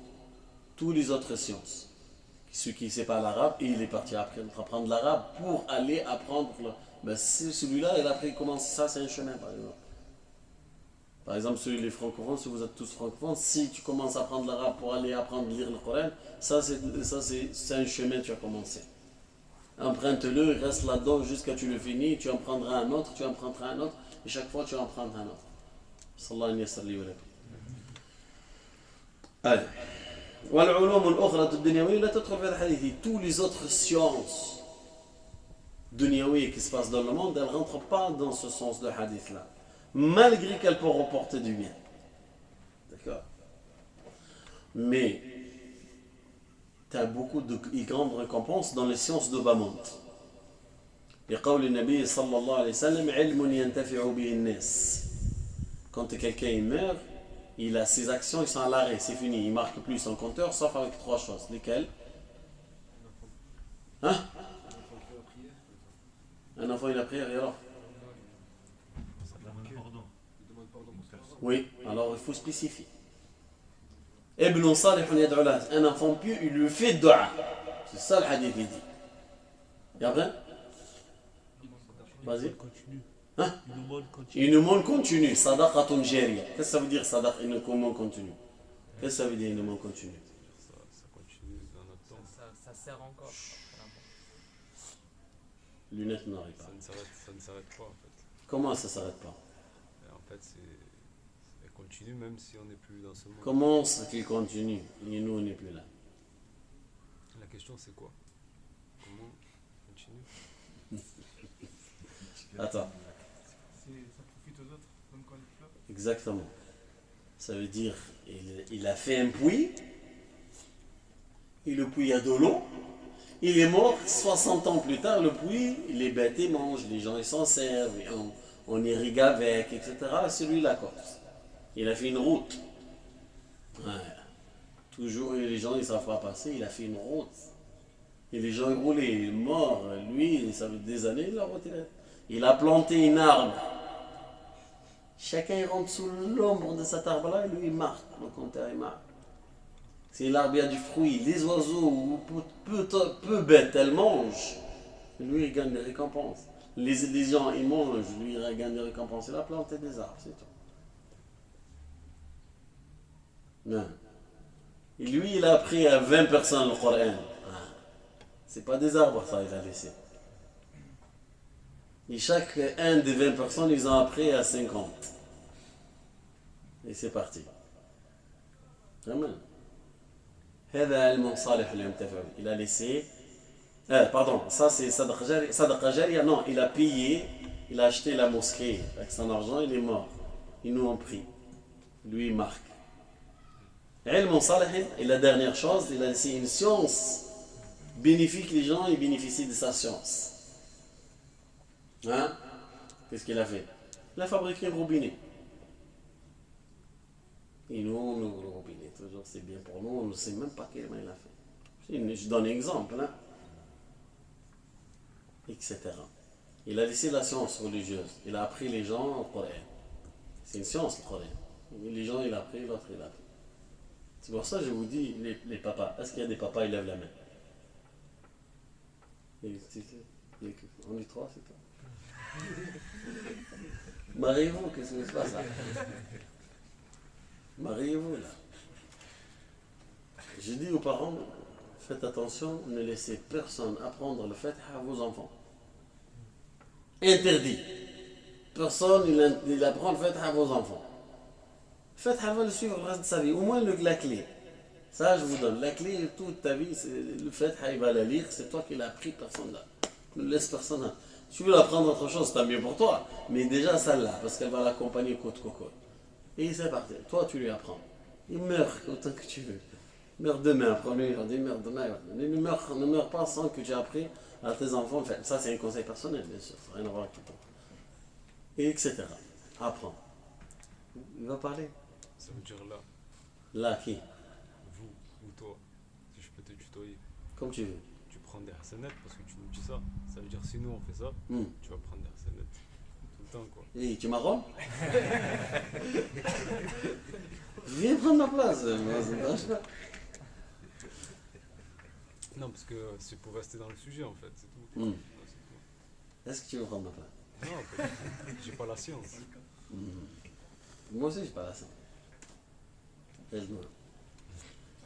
toutes les autres sciences. Ceux qui ne savent pas l'arabe, et il est parti apprendre l'arabe pour aller apprendre. Ben, celui-là, et après il commence, ça c'est un chemin par exemple. Par exemple, celui les francophones, si vous êtes tous francophones, si tu commences à apprendre l'arabe pour aller apprendre à lire le Coran, ça c'est un chemin que tu as commencé. Emprunte-le, reste là-dedans jusqu'à tu le finis, tu en prendras un autre, tu en prendras un autre, et chaque fois tu en prendras un autre. Sallallahu alayhi wa sallam. Allez. والعلوم الأخرى الدنيوية لا تدخل في هذا الحديث. Tous les autres sciences dunyawi qui se passe dans le monde, elle ne rentre pas dans ce sens de hadith-là. Malgré qu'elle peut reporter du bien. D'accord? Mais tu as beaucoup de grandes récompenses dans les sciences de bas monde. بقول النبي صلى الله عليه وسلم علم ينتفع به الناس. Quand quelqu'un meurt, il a ses actions, ils sont à l'arrêt, c'est fini, il marque plus son compteur, sauf avec 3 choses. Lesquelles? Hein? Un enfant il a prière et alors? Oui, alors il faut spécifier. Ibn Salih yad'u lahu, un enfant pieux, il lui fait dua. C'est ça le hadith il dit. Et après? Vas-y. Hein? Une aumône continue. Sadaqatun jariya. Qu'est-ce que ça veut dire sadaqa, une aumône continue? Qu'est-ce que ça veut dire une aumône continue? Ça continue dans notre temps. Ça sert encore. Lunettes n'arrivent pas. Ça ne s'arrête pas en fait. Comment ça ne s'arrête pas? Et en fait, elle continue même si on n'est plus dans ce monde. Comment ça qu'il continue? Et nous on n'est plus là. La question c'est quoi? Comment continue? Attends. Ça profite aux autres, même quand ils pleurent. Exactement. Ça veut dire il a fait un puits. Et le puits a de l'eau. Il est mort 60 ans plus tard. Le puits, les bêtes ils mangent, les gens ils s'en servent, on irrigue avec, etc. Celui-là, quoi. Il a fait une route. Ouais. Toujours, les gens ils ne savent pas passer. Il a fait une route. Et les gens ils roulaient. Il est mort. Lui, ça fait des années, la route. Il a planté une arbre. Chacun rentre sous l'ombre de cet arbre-là et lui il marque. Le compteur il marque. Si l'arbre a du fruit, les oiseaux, peu bêtes, elles mangent. Lui il gagne des récompenses. Les gens ils mangent, lui il gagne des récompenses. Il a planté des arbres, c'est tout. Non. Et lui il a appris à 20 personnes le Coran. C'est pas des arbres ça il a laissé. Et chaque un des 20 personnes, ils ont appris à 50. Et c'est parti. Amen. Il a laissé. Pardon, ça c'est Sadaqa Jariya. Non, il a payé, il a acheté la mosquée avec son argent, il est mort. Ils nous ont pris. Lui, il marque. Et la dernière chose, il a laissé une science bénéfique, les gens ils bénéficient de sa science. Hein? Qu'est-ce qu'il a fait? Il a fabriqué un robinet. Et nous, on ouvre le robinet. Toujours, c'est bien pour nous. On ne sait même pas quel il a fait. Je donne un exemple. Hein? Etc. Il a laissé la science religieuse. Il a appris les gens au Coran. C'est une science, le Coran. Les gens, il a appris, l'autre, il a appris. C'est pour ça que je vous dis, les papas. Est-ce qu'il y a des papas, ils lèvent la main? On est 3, c'est toi. Mariez-vous, qu'est-ce qui se passe là? Mariez-vous là. Je dis aux parents, faites attention, ne laissez personne apprendre le Fatiha à vos enfants. Interdit. Personne il apprend le Fatiha à vos enfants. Le Fatiha va le suivre le reste de sa vie, au moins la clé. Ça je vous donne, la clé de toute ta vie, le Fatiha il va la lire, c'est toi qui l'as appris, personne là. Ne laisse personne là. Si tu veux apprendre autre chose, c'est mieux pour toi. Mais déjà celle-là, parce qu'elle va l'accompagner côte coco. Et c'est parti. Toi, tu lui apprends. Il meurt autant que tu veux. Il meurt demain, premier jour, il meurt demain. Ne meurt pas sans que tu aies appris à tes enfants. Enfin, ça, c'est un conseil personnel, bien sûr. Ça n'a rien à voir avec toi. Et etc. Apprends. Il va parler. Ça veut dire là. Là, qui? Vous ou toi. Si je peux te tutoyer. Comme tu veux. Tu prends des hasanettes parce que tu nous dis ça. Ça veut dire si nous on fait ça, tu vas prendre des hasanettes. Tout le temps quoi. Et tu m'arrends? Viens prendre ma place. Non, parce que c'est pour rester dans le sujet en fait, c'est tout. Mm. C'est tout. Est-ce que tu veux prendre ma place? Non, j'ai pas la science. Moi aussi, j'ai pas la science. Aide-moi.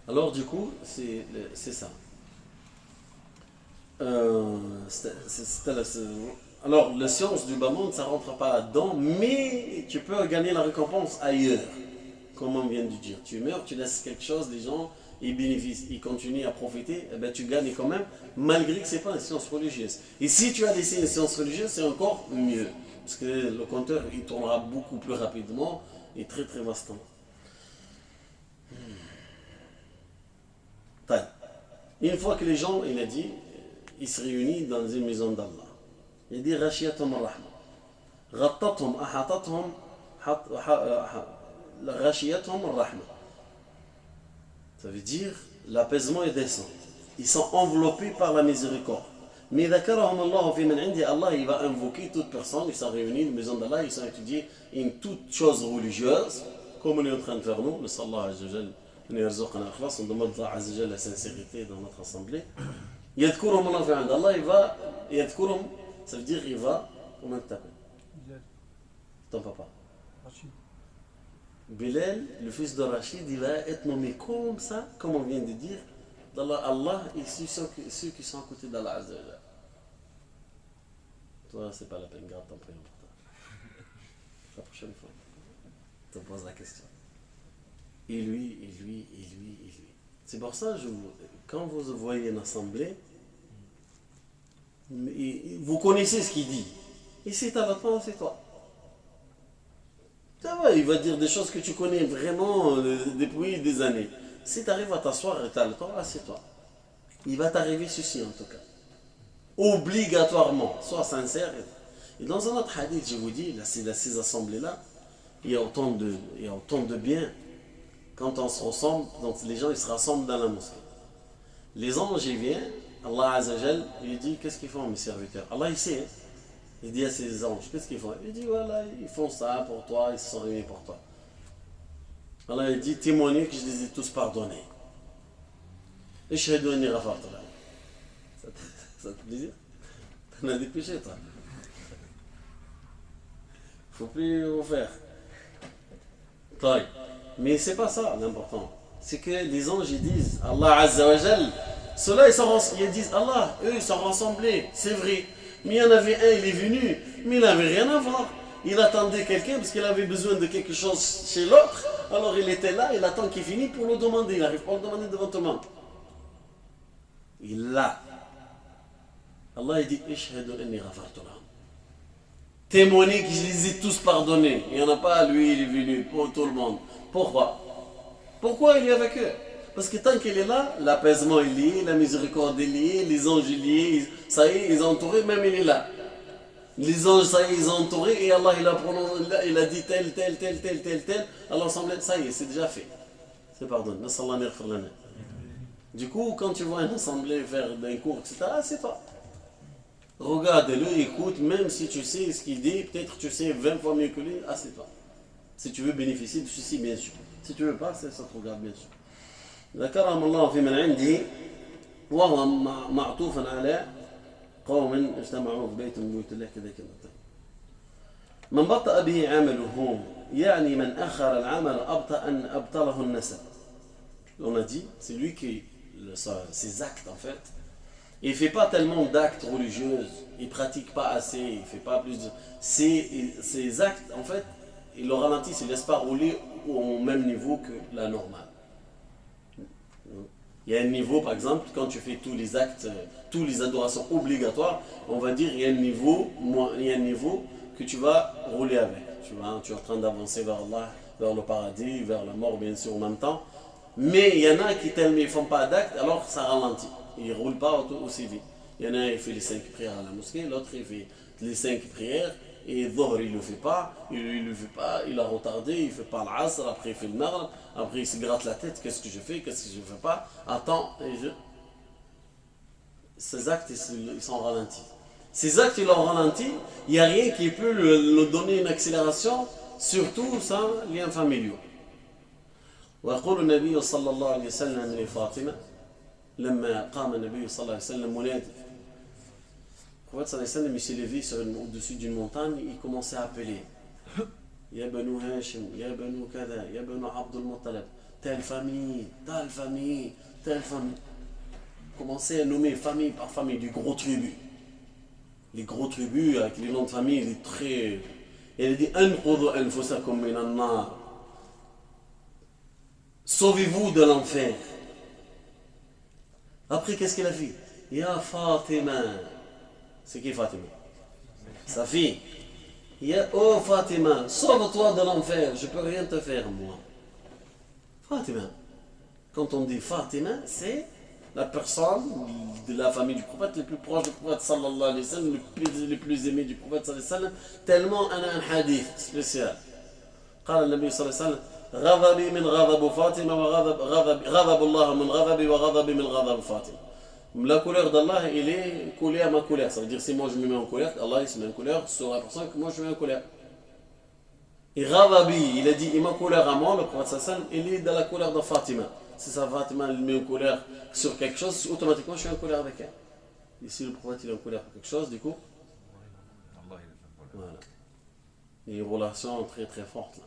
Alors, du coup, c'est ça. Alors, la science du bas monde, ça rentre pas là-dedans, mais tu peux gagner la récompense ailleurs. Comme on vient de dire. Tu meurs, tu laisses quelque chose, les gens, il bénéficie, il continue à profiter, eh ben, tu gagnes quand même, malgré que ce n'est pas une science religieuse. Et si tu as laissé une science religieuse, c'est encore mieux. Parce que le compteur, il tournera beaucoup plus rapidement et très très vastement. Une fois que les gens, il a dit, ils se réunissent dans une maison d'Allah. Il dit Rashiyatum ar-Rahma. Ghattathum ahatathum Rashiyatum ar-Rahma. Ça veut dire l'apaisement est descend. Ils sont enveloppés par la miséricorde. Mais Allah il va invoquer toute personne, ils sont réunis, la maison d'Allah, ils sont étudiés une toute chose religieuse, comme on est en train de faire nous, le sallallahu alayhi wa sallam. On demande à Allah la sincérité dans notre assemblée. Yadhkurum Allah fi 'ind Allah, il va yadhkurum, ça veut dire il va, comment tu t'appelles? Ton papa. Rachid. Bilal, le fils de Rachid, il va être nommé comme ça, comme on vient de dire, Allah et ceux qui sont à côté d'Allah Azza wa Jalla. Toi, c'est pas la peine, garde ton prénom pour toi. La prochaine fois, tu te poses la question. Et lui. C'est pour ça, quand vous voyez une assemblée, vous connaissez ce qu'il dit. Et si tu as votre temps, c'est toi. Ça va, il va dire des choses que tu connais vraiment depuis des années. Si tu arrives à t'asseoir et tu as le temps, assieds-toi. Il va t'arriver ceci en tout cas. Obligatoirement, sois sincère. Et dans un autre hadith, je vous dis, ces assemblées-là, il y a autant de bien. Quand on se ressemble, donc les gens ils se rassemblent dans la mosquée. Les anges ils viennent, Allah Azza wa Jal, il dit qu'est-ce qu'ils font mes serviteurs? Allah il sait, il dit à ses anges qu'est-ce qu'ils font? Il dit voilà, ils font ça pour toi, ils se sont réunis pour toi. Allah il dit témoignez que je les ai tous pardonnés. Et je vais donner Rafat. Ça te plaisir? T'en as des péchés toi. Faut plus en faire. Taille. Mais c'est pas ça l'important. C'est que les anges ils disent Allah Azza wa Jal, ceux-là ils disent Allah, eux ils sont rassemblés, c'est vrai. Mais il y en avait un, il est venu, mais il n'avait rien à voir. Il attendait quelqu'un parce qu'il avait besoin de quelque chose chez l'autre. Alors il était là, il attend qu'il finisse pour le demander. Il n'arrive pas à le demander devant tout le monde. Il l'a. Allah il dit Ishhadu anni ghafartu lahum. Témoignez que je les ai tous pardonnés. Il n'y en a pas, lui il est venu pour tout le monde. Pourquoi il est avec eux? Parce que tant qu'il est là, l'apaisement est lié, la miséricorde est liée, les anges sont liés, ça y est, ils ont entouré, même il est là. Les anges, ça y est, ils ont entouré, et Allah il a dit tel. Alors ça y est, c'est déjà fait. C'est pardonné. Du coup, quand tu vois une assemblée faire d'un cours, etc., c'est toi. Regarde-le, écoute, même si tu sais ce qu'il dit, peut-être tu sais 20 fois mieux que lui, c'est toi. Si tu veux bénéficier de ceci, bien sûr. Si tu ne veux pas, ça te regarde, bien sûr. ذكرهم الله في من عنده وهو معطوف على قوم اجتمعوا في بيت من بيوت الله كذا كذا. من بطأ به عمله يعني من أخر العمل أبطله النسب. On a dit, c'est lui qui ses actes en fait. Il ne fait pas tellement d'actes religieux, il ne pratique pas assez, il ne fait pas plus de... Ses actes en fait, il le ralentit, il ne laisse pas rouler au même niveau que la normale. Il y a un niveau, par exemple, quand tu fais tous les actes, tous les adorations obligatoires, on va dire il y a un niveau que tu vas rouler avec. Tu es en train d'avancer vers Allah, vers le paradis, vers la mort, bien sûr, en même temps. Mais il y en a qui tellement ils ne font pas d'actes, alors ça ralentit. Ils ne roulent pas aussi vite. Il y en a un qui fait les 5 prières à la mosquée, l'autre il fait les 5 prières. Et Dhuhr, il ne le fait pas, il a retardé, il ne fait pas l'Asr, après il fait le Maghrib, après il se gratte la tête, qu'est-ce que je fais, qu'est-ce que je ne fais pas, attends, ces actes, ils sont ralentis. Ces actes, ils l'ont ralenti, il n'y a rien qui peut lui donner une accélération, surtout sans liens familiaux. ويقول النبي صلى الله عليه وسلم لفاطمة لما قام النبي صلى الله عليه وسلم منادي. Le prophète sallallahu alayhi wa sallam, il s'est levé au-dessus d'une montagne, il commençait à appeler Ya Banu Hashim, Ya Banu Kada, Ya Banu Abdul Muttalib, telle famille. Il commençait à nommer famille par famille du gros tribu. Les gros tribus avec les noms de famille, les très. Et il dit Anqudhu anfusakum minan nar. Sauvez-vous de l'enfer. Après, qu'est-ce qu'il a fait? Ya Fatima. C'est qui Fatima? Sa fille. Oh Fatima, sauve-toi de l'enfer, je peux rien te faire, moi. Fatima. Quand on dit Fatima, c'est la personne de la famille du prophète, le plus proche du prophète sallallahu alayhi wa sallam, le plus aimé du prophète sallallahu alayhi wa sallam, tellement un hadith spécial. قال النبي صلى الله عليه وسلم غضبي من غضب فاطمة غضب الله من غضبي وغضبي من غضب فاطمة. La couleur d'Allah, il est collé à ma colère. Ça veut dire si moi je me mets en colère, Allah il se met en colère sur la personne que moi je me mets en colère. Et Ghadabi, il a dit, ma colère à moi, le prophète sallallahu alayhi wa sallam, il est dans la colère de Fatima. Si sa Fatima elle met en colère sur quelque chose, automatiquement je suis en colère avec elle. Et si le prophète il est en colère pour quelque chose, du coup, voilà. Il y a une relation très très forte là.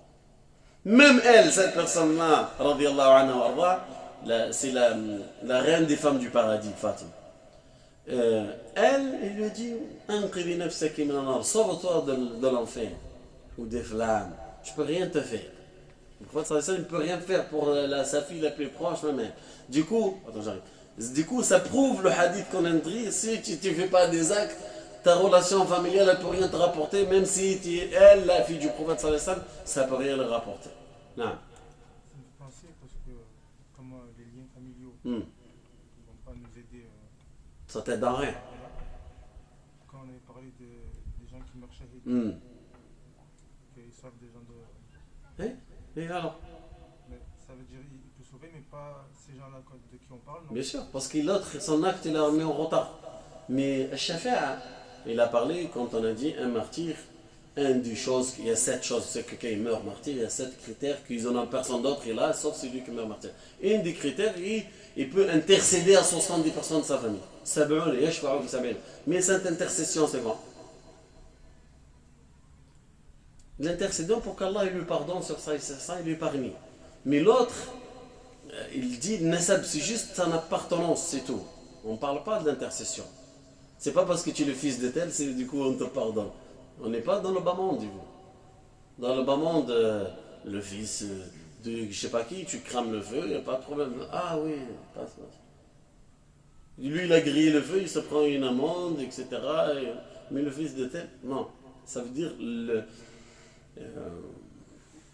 Même elle, cette personne-là, radiyallahu anha wa arda, c'est la reine des femmes du paradis, Fatima. Elle lui dit, Anqidhi nafsaki min an-nar, sauve-toi de l'enfer ou des flammes. Je peux rien te faire. Le prophète sallallahu alayhi wa sallam ne peut rien faire pour sa fille la plus proche, même. Du coup, attends, j'arrive. Du coup, ça prouve le hadith qu'on a dit, si tu ne fais pas des actes, ta relation familiale, elle ne peut rien te rapporter, même si tu es elle, la fille du prophète sallallahu alayhi wa sallam, ça ne peut rien le rapporter. Non. Ça me fait penser parce que comme les liens familiaux ne vont pas nous aider. Ça t'aide dans rien. Quand on avait parlé des gens qui meurent shahid, qu'ils sauvent des gens de. Et alors? Mais ça veut dire qu'il peut sauver, mais pas ces gens-là de qui on parle. Non? Bien sûr, parce que l'autre, son acte, il l'a mis en retard. Mais Shafi'a, il a parlé quand on a dit un martyr. Une des choses, il y a 7 choses, c'est que quand il meurt martyr, il y a 7 critères qu'ils n'ont personne d'autre est là, sauf celui qui meurt martyr. Une des critères, il peut intercéder à 70% de sa famille. Mais cette intercession, c'est quoi? L'intercédant pour qu'Allah lui pardonne sur ça et ça, il lui épargne. Mais l'autre, il dit, Nasab, c'est juste son appartenance, c'est tout. On ne parle pas de l'intercession. C'est pas parce que tu es le fils de tel, c'est du coup on te pardonne. On n'est pas dans le bas monde, du coup. Dans le bas monde, le fils de je sais pas qui, tu crames le feu, il n'y a pas de problème. Ah oui, passe. Lui, il a grillé le feu, il se prend une amende, etc. Mais le fils de tel, non. Ça veut dire,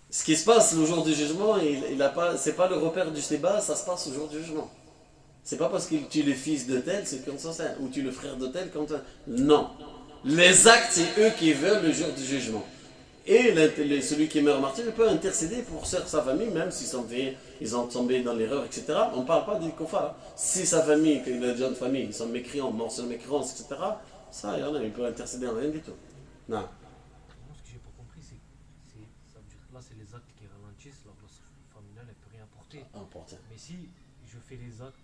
ce qui se passe le jour du jugement, c'est pas le repère du sébat, ça se passe au jour du jugement. C'est pas parce que tu es le fils de tel, c'est comme ça, ou tu es le frère de tel, comme ça. Non. Les actes, c'est eux qui veulent le jour du jugement. Et celui qui meurt martyr, il peut intercéder pour sa famille, même s'ils ont tombé dans l'erreur, etc. On ne parle pas des koufars. Si sa famille, qu'il a déjà une famille, ils sont mécréants, morts sur mécréance, etc. Ça, il peut intercéder en rien du tout. Non. Moi, ce que j'ai pas compris, ça veut dire que là, c'est les actes qui ralentissent, la relation familiale, elle peut rien apporter. Mais si je fais les actes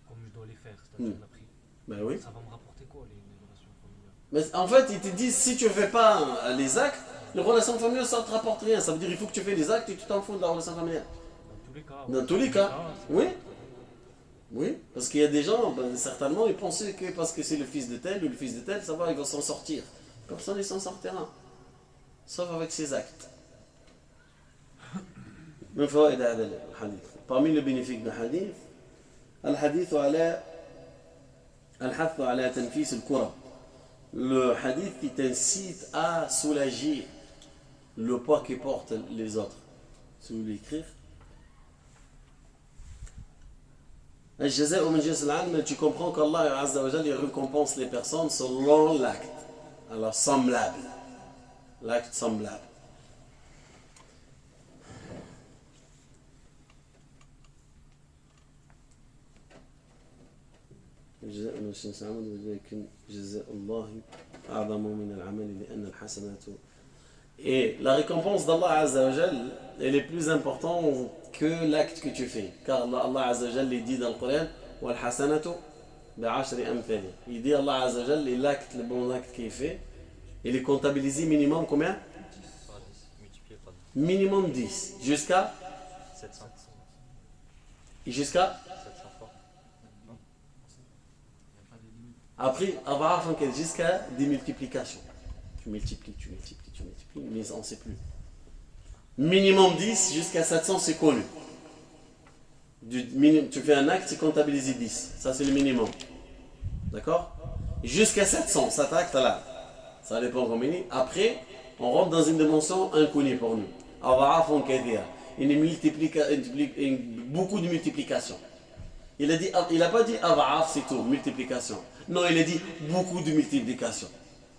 comme je dois les faire, c'est-à-dire l'après, ben oui. ça va me rapporter quoi, les relations familiales? Mais en fait, ils te disent, si tu ne fais pas les actes, les relations familiales, ça ne te rapporte rien. Ça veut dire qu'il faut que tu fais les actes et tu t'en fous de la relation familiale. Dans tous les cas. Oui. Oui, parce qu'il y a des gens, certainement, ils pensaient que parce que c'est le fils de tel ou le fils de tel, ça va, il va s'en sortir. Personne ne s'en sortira. Sauf avec ses actes. Parmi les bénéfices du hadith, الحديث على الحث على تنفيس الكرب. Le hadith qui t'incite à soulager le poids que portent les autres. Si vous voulez écrire. الجزاء من جنس العمل, tu comprends qu'Allah Azza wa Jalla récompense les personnes selon l'acte. Alors semblable. L'acte semblable. الجزاء من جنس العمل ولكن جزاء الله أعظم من العمل لأن الحسنات. Et la récompense d'Allah Azza wa Jal, elle est plus importante que l'acte que tu fais. Car Allah Azza wa Jal dit dans le Coran, وَالْحَسَنَةُ بِعَشْرِ أَمْثَالِهَا. Il dit Allah Azza wa Jal, le bon acte qu'il fait, il est comptabilisé minimum combien? Minimum 10. Jusqu'à 700. Et jusqu'à 700 fois. Après, jusqu'à des multiplications. Tu multiplies, mais on ne sait plus. Minimum 10 jusqu'à 700, c'est connu. Tu fais un acte, c'est comptabilisé 10. Ça, c'est le minimum. D'accord? Jusqu'à 700, cet acte-là. Ça dépend combien. Après, on rentre dans une dimension inconnue pour nous. Beaucoup de multiplication. Il n'a pas dit ava'af, c'est tout, multiplication. Non, il a dit beaucoup de multiplication.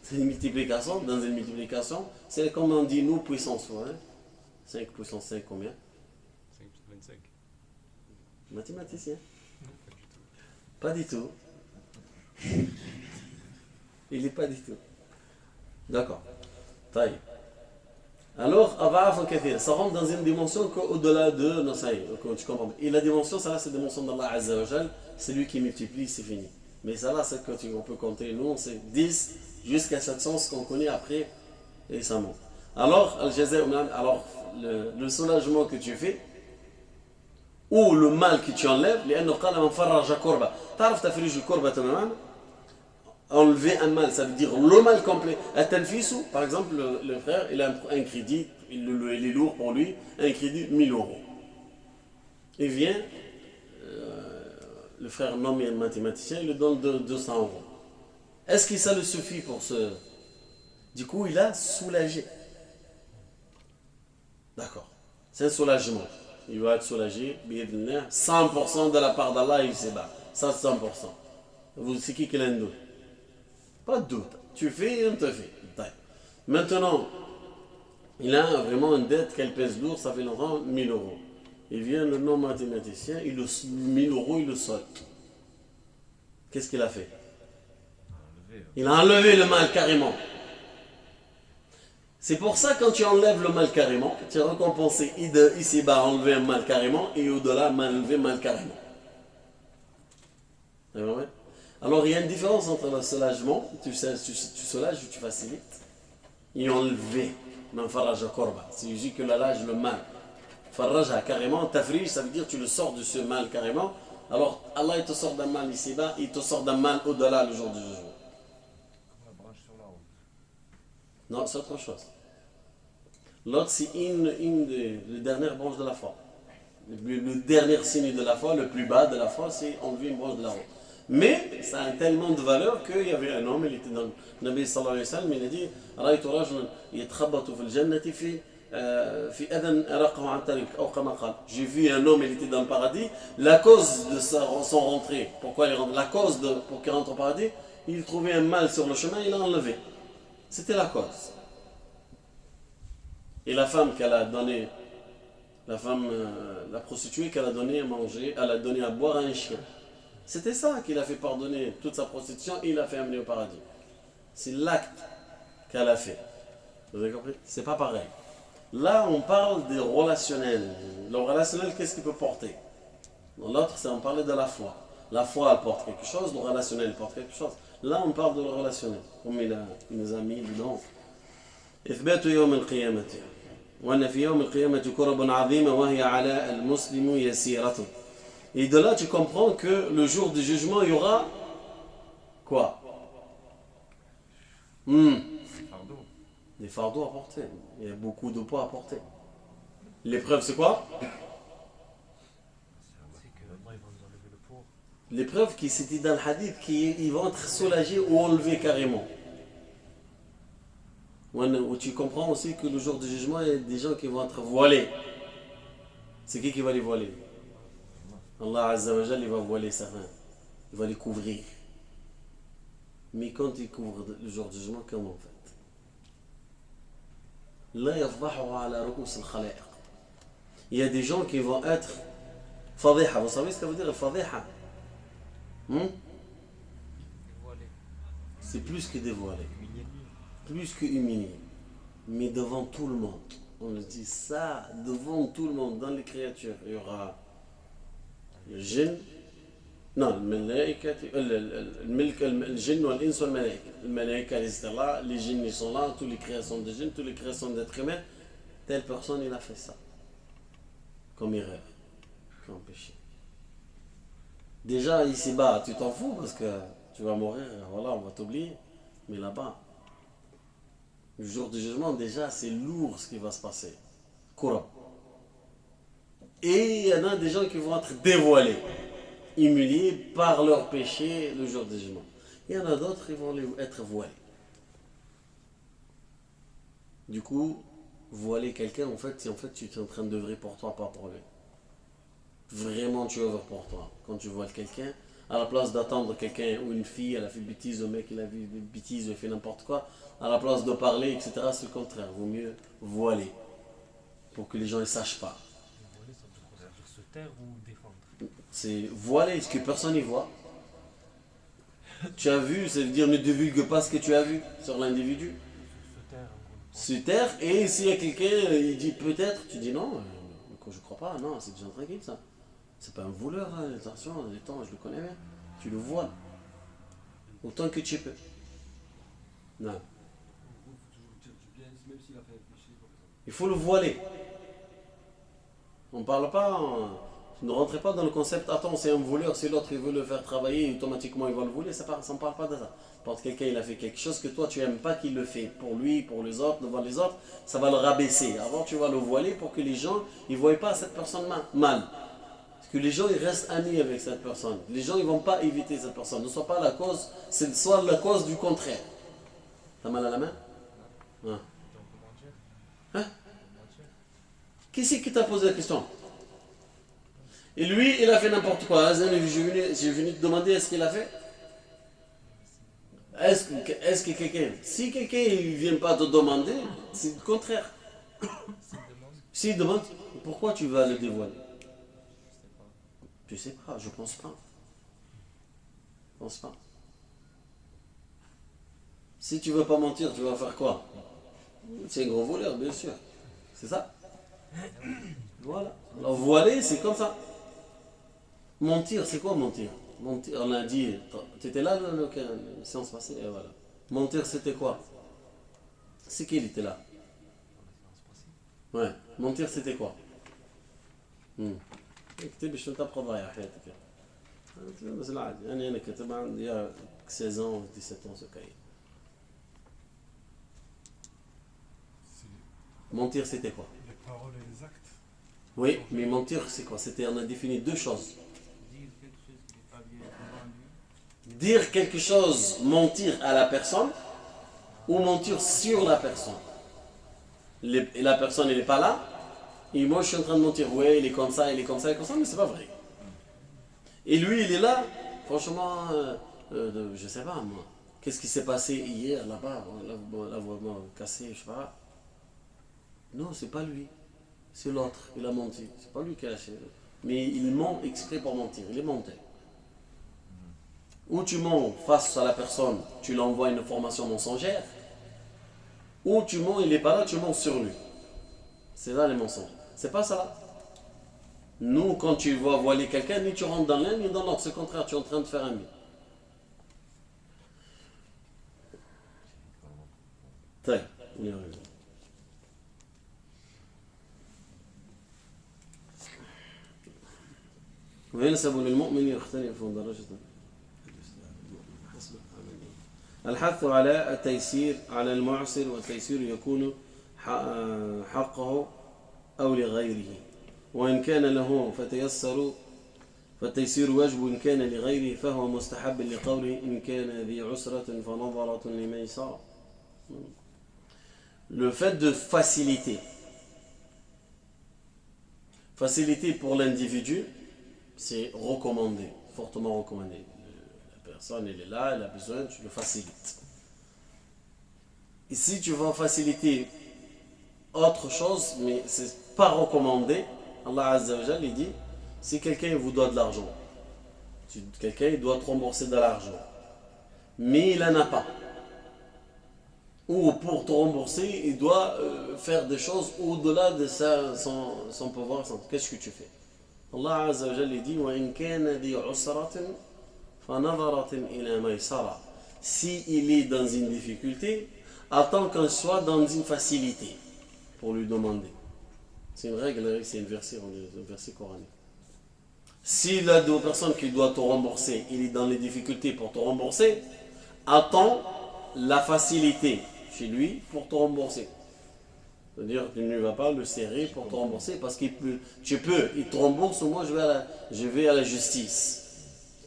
C'est une multiplication, dans une multiplication, c'est comme on dit nous, puissance 1. 5 puissance 5, combien? 5 plus 25. Mathématicien. Pas du tout. Il n'est pas du tout. D'accord. Taille. Alors, ça rentre dans une dimension au-delà de. Non, ça y est, tu comprends. Et la dimension, ça là, c'est la dimension d'Allah Azza wa Jal. C'est lui qui multiplie, c'est fini. Mais ça là, c'est quand on peut compter. Nous, c'est 10 jusqu'à 700, ce qu'on connaît après, et ça monte. Alors, alors le soulagement que tu fais, ou le mal que tu enlèves, enlever un mal, ça veut dire le mal complet. Par exemple, le frère, il a un crédit, il est lourd pour lui, un crédit 1000 euros. Il vient, le frère nommé un mathématicien, il lui donne 200 euros. Est-ce que ça le suffit pour ce... Du coup, il a soulagé. D'accord. C'est un soulagement. Il va être soulagé, 100% de la part d'Allah, il s'est bat. Ça, 100%. C'est qui l'a un doute? Pas de doute. Tu fais, on te fait. Maintenant, il a vraiment une dette qu'elle pèse lourd, ça fait longtemps, 1000 euros. Il vient le non-mathématicien, 1000 euros, il le solde. Qu'est-ce qu'il a fait? Il a enlevé le mal carrément. C'est pour ça quand tu enlèves le mal carrément, tu es récompensé ici-bas enlever un mal carrément et au-delà enlever mal carrément. Alors il y a une différence entre le soulagement, tu soulages ou tu facilites, et enlever. C'est juste que l'âge le mal. Farraja carrément, tafrij, ça veut dire que tu le sors de ce mal carrément. Alors Allah il te sort d'un mal ici-bas, il te sort d'un mal au-delà le jour du jugement. Comme la branche sur la route. Non, c'est autre chose. L'autre, c'est une des dernières branches de la foi. Le dernier signe de la foi, le plus bas de la foi, c'est enlever une branche de la route. Mais ça a tellement de valeur qu'il y avait un homme, il était dans le Nabi sallallahu alayhi wa sallam, il a dit رأيت رجلا يتخبط في الجنة في أذن أرقه عن طريق أو كما قال. J'ai vu un homme, il était dans le paradis, la cause de son rentrée, pourquoi il rentre, la cause pour qu'il rentre au paradis, il trouvait un mal sur le chemin, il l'a enlevé. C'était la cause. Et la femme qu'elle a donné, la prostituée qu'elle a donné à manger, elle a donné à boire à un chien. C'était ça qu'il a fait pardonner toute sa prostitution et il l'a fait amener au paradis. C'est l'acte qu'elle a fait. Vous avez compris? C'est pas pareil. Là, on parle des relationnels. Le relationnel, qu'est-ce qu'il peut porter? Dans l'autre, c'est on parlait de la foi. La foi, elle porte quelque chose, le relationnel porte quelque chose. Là, on parle de le relationnel. Comme il nous a mis dedans. إثبات يوم القيامة وأن في يوم القيامة كرب عظيمة وهي على المسلم يسيرة. Et de là, tu comprends que le jour du jugement, il y aura quoi? Des fardeaux à porter. Il y a beaucoup de poids à porter. L'épreuve, c'est quoi? L'épreuve qui s'était dans le hadith, ils vont être soulagés ou enlevés carrément. Où tu comprends aussi que le jour du jugement, il y a des gens qui vont être voilés. C'est qui va les voiler? Allah Azza wa Jal, il va voiler certains. Il va les couvrir. Mais quand il couvre le jour du jugement, comment on fait? Il y a des gens qui vont être fadiha. Vous savez ce que ça veut dire fadiha? C'est plus que dévoilé, plus que humilié, mais devant tout le monde. On le dit ça devant tout le monde. Dans les créatures, il y aura le djinn, non, le djinn ou l'ins ou le malaïka. Le malaïka, ils étaient là, les djinns ils sont là, toutes les créations de djinns, toutes les créations d'êtres humains. Telle personne, il a fait ça. Comme erreur, comme péché. Déjà, ici-bas, tu t'en fous parce que tu vas mourir, voilà, on va t'oublier. Mais là-bas, le jour du jugement, déjà, c'est lourd ce qui va se passer. Kurab. Et il y en a des gens qui vont être dévoilés, humiliés par leur péché le jour du jugement. Il y en a d'autres qui vont être voilés. Du coup, voiler quelqu'un, en fait, tu es en train d'œuvrer pour toi, pas pour lui. Vraiment, tu œuvres pour toi. Quand tu voiles quelqu'un, à la place d'attendre quelqu'un ou une fille, elle a fait bêtise, le mec il a fait bêtise, il a fait n'importe quoi, à la place de parler, etc., c'est le contraire. Il vaut mieux voiler pour que les gens ne sachent pas. Voiler, ça veut quoi? Ça veut dire se taire ou défendre? C'est voiler ce que personne n'y voit. Tu as vu, ça veut dire ne divulgue pas ce que tu as vu sur l'individu. Se taire, en gros. Se taire, et s'il y a quelqu'un, il dit peut-être, tu dis non, je crois pas, non, c'est déjà tranquille ça. C'est pas un voleur, hein, attention, attends, je le connais bien. Tu le voiles. Autant que tu peux. Non. Il faut le voiler. On parle pas, ne rentrez pas dans le concept, attends, c'est un voleur, si l'autre il veut le faire travailler, automatiquement il va le voler, ça ne parle pas de ça. Quand quelqu'un il a fait quelque chose que toi tu n'aimes pas qu'il le fait, pour lui, pour les autres, devant les autres, ça va le rabaisser. Avant tu vas le voiler pour que les gens ne voient pas cette personne mal. Parce que les gens ils restent amis avec cette personne. Les gens ils ne vont pas éviter cette personne. Ne soit pas la cause, c'est soit la cause du contraire. T'as mal à la main? Hein? Hein? Qui c'est qui t'a posé la question? Et lui, il a fait n'importe quoi. J'ai venu te demander est-ce qu'il a fait? Est-ce que quelqu'un... Si quelqu'un ne vient pas te demander, c'est le contraire. S'il demande, pourquoi tu vas le dévoiler? Je sais pas, je pense pas. Je pense pas. Si tu veux pas mentir, tu vas faire quoi? C'est un gros voleur, bien sûr. C'est ça? Voilà. Alors voiler, c'est comme ça. Mentir, c'est quoi mentir? Mentir, on a dit, tu étais là la séance passée, et voilà. Mentir, c'était quoi? C'est qui il était là? Ouais, mentir, c'était quoi? اكتب شو تبقى ضايع حياتك بس العادي انا كاتب عندي 16 ans 17 ans ce cahier. Mentir, c'était quoi? Les paroles et les actes. Oui, mais mentir, c'est quoi? On a défini deux choses. Dire quelque chose, mentir à la personne, ou mentir sur la personne. Et la personne, elle n'est pas là, et moi, je suis en train de mentir. Ouais, il est comme ça, il est comme ça, il est comme ça, mais c'est pas vrai. Et lui, il est là, franchement, je sais pas, moi. Qu'est-ce qui s'est passé hier, là-bas? La voix cassée, je sais pas. Non, c'est pas lui. C'est l'autre, il a menti. C'est pas lui qui a lâché. Mais il ment exprès pour mentir. Il est menté. Ou tu mens face à la personne, tu l'envoies une information mensongère. Ou tu mens, il n'est pas là, tu mens sur lui. C'est là les mensonges. C'est pas ça là. Nous, quand tu vas voiler quelqu'un, ni tu rentres dans l'un, ni dans l'autre. C'est le contraire, tu es en train de faire un mythe. Très, on y arrive. وينسب للمؤمن يختلف درجة الحث على التيسير على المعسر والتيسير يكون حقه أو لغيره وإن كان له فالتيسير واجب إن كان لغيره فهو مستحب لقوله إن كان ذي عسرة فنظرة لميسرة. Le fait de faciliter pour l'individu, c'est recommandé, fortement recommandé. La personne, elle est là, elle a besoin, tu le facilites. Et si tu vas faciliter autre chose, mais c'est pas recommandé, Allah Azza wa Jalla, il dit, si quelqu'un vous doit de l'argent, quelqu'un il doit te rembourser de l'argent, mais il n'en a pas, ou pour te rembourser, il doit faire des choses au-delà de son pouvoir, qu'est-ce que tu fais? Allah Azza wa Jalla dit وَإِنْ كَانَ ذِي عُسْرَةٍ فَنَظَرَةٍ إِلَى مَيْسَرَةٍ. Si il est dans une difficulté, attends qu'il soit dans une facilité pour lui demander. C'est une règle, c'est un verset coranique. Si la personne qui doit te rembourser, il est dans les difficultés pour te rembourser, attends la facilité chez lui pour te rembourser. C'est-à-dire que tu ne vas pas le serrer pour te rembourser parce qu'il peut, il te rembourse ou moi je vais à la justice.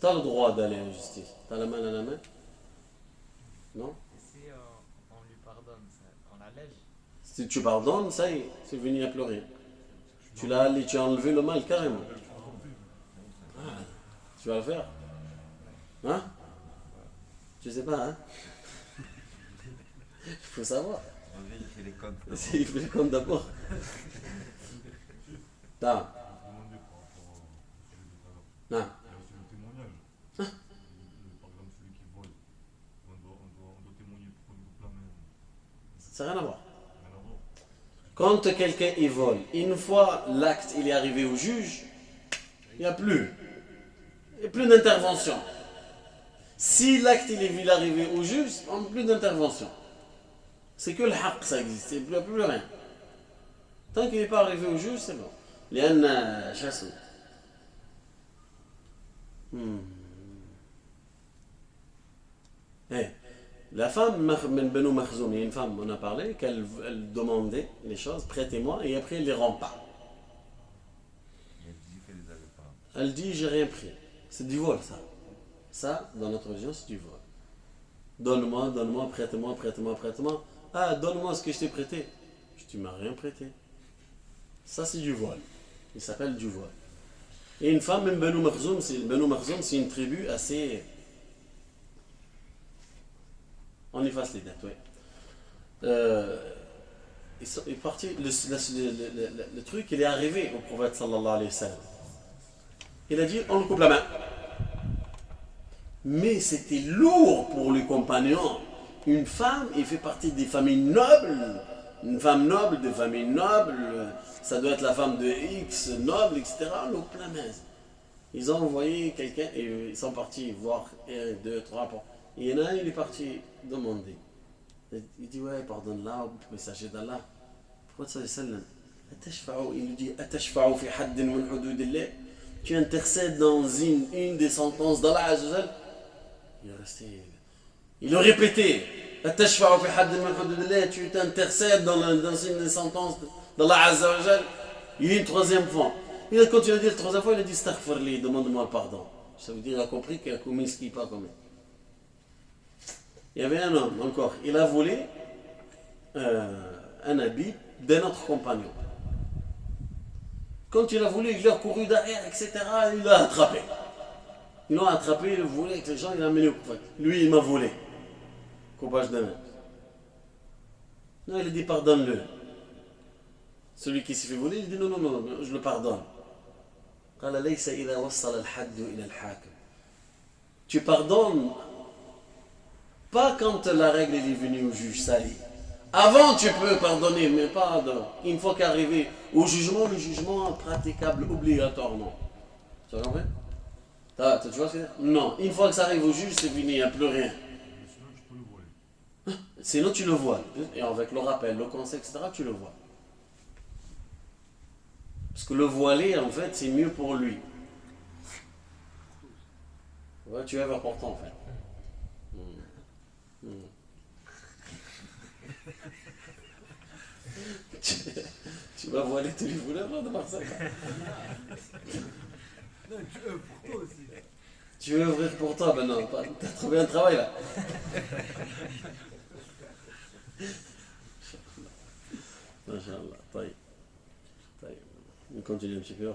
Tu as le droit d'aller à la justice. Tu as la main à la main? Non? Si on lui pardonne, on allège. Si tu pardonnes, ça y est, c'est venu à pleurer. Tu as enlevé le mal carrément. Ah, tu vas le faire? Hein? Je sais pas, hein? Il faut savoir. Il fait les comptes. Il fait les comptes d'abord. Non. Non. Il y a aussi le témoignage. Par exemple, celui qui vole, on doit témoigner pour qu'on coupe la main. Ça n'a rien à voir. Rien à voir. Quand quelqu'un il vole, une fois l'acte il est arrivé au juge, il n'y a plus d'intervention. Si l'acte il est arrivé au juge, on n'a plus d'intervention. C'est que le haqq, ça existe, il n'y a plus rien. Tant qu'il n'est pas arrivé au juge, c'est bon. لأن شو اسمه la femme من بنو مخزوم, il y a une femme, on a parlé, qu'elle demandait les choses, prêtez-moi, et après elle les rend pas. Elle dit, j'ai rien pris. C'est du vol, ça. Ça, dans notre religion, c'est du vol. Donne-moi, prête-moi. Ah, donne-moi ce que je t'ai prêté. Tu m'as rien prêté. Ça, c'est du vol. Il s'appelle du vol. Et une femme, même Banu Makhzoum, c'est une tribu assez... On efface les dates, oui. Il est parti, le truc, il est arrivé au prophète sallallahu alayhi wa sallam. Il a dit, on le coupe la main. Mais c'était lourd pour les compagnons. Une femme, il fait partie des familles nobles. Une femme noble, de famille noble, ça doit être la femme de X, noble, etc. Le plein main. Ils ont envoyé quelqu'un et ils sont partis voir 1, 2, 3. Il y en a un, il est parti demander. Il dit, ouais, pardonne-la, messager d'Allah. Pourquoi ça il lui dit, atashfa'u fi haddin min hududillah. Tu intercèdes dans une des sentences d'Allah Azzawajal. Il est resté. Il a répété. Tu t'intercèdes dans une sentence d'Allah Azzawajal. Il y a une troisième fois. Il a continué à dire la troisième fois, il a dit Astaghfirli, demande-moi le pardon. Ça veut dire qu'il a compris qu'il a commis ce qu'il n'a pas commis. Il y avait un homme encore, il a volé un habit d'un autre compagnon. Quand il a volé, il a couru derrière, etc. Il l'a attrapé. Ils l'ont attrapé, il a volé avec les gens, il l'a amené au coupage. Lui, il m'a volé. Coupage de main. Non, il a dit pardonne-le. Celui qui s'est fait voler, il dit non, je le pardonne. Tu pardonnes pas quand la règle est venue au juge, ça y est. Avant tu peux pardonner, mais pas une fois qu'arrivé au jugement, le jugement est praticable obligatoirement. Tu as compris? Tu vois ce que je veux dire? Non, une fois que ça arrive au juge, c'est fini, il n'y a plus rien. Sinon, tu peux le voler. Sinon tu le vois. Et avec le rappel, le conseil, etc., tu le vois. Parce que le voiler, en fait, c'est mieux pour lui. Ouais, tu es important, en fait. Tu vas voiler tous les voleurs de Marseille. Non, tu œuvres pour toi aussi. Tu veux ouvrir pour toi? Ben non, t'as trouvé un travail là. Inch'Allah, طيب. On continue un petit peu,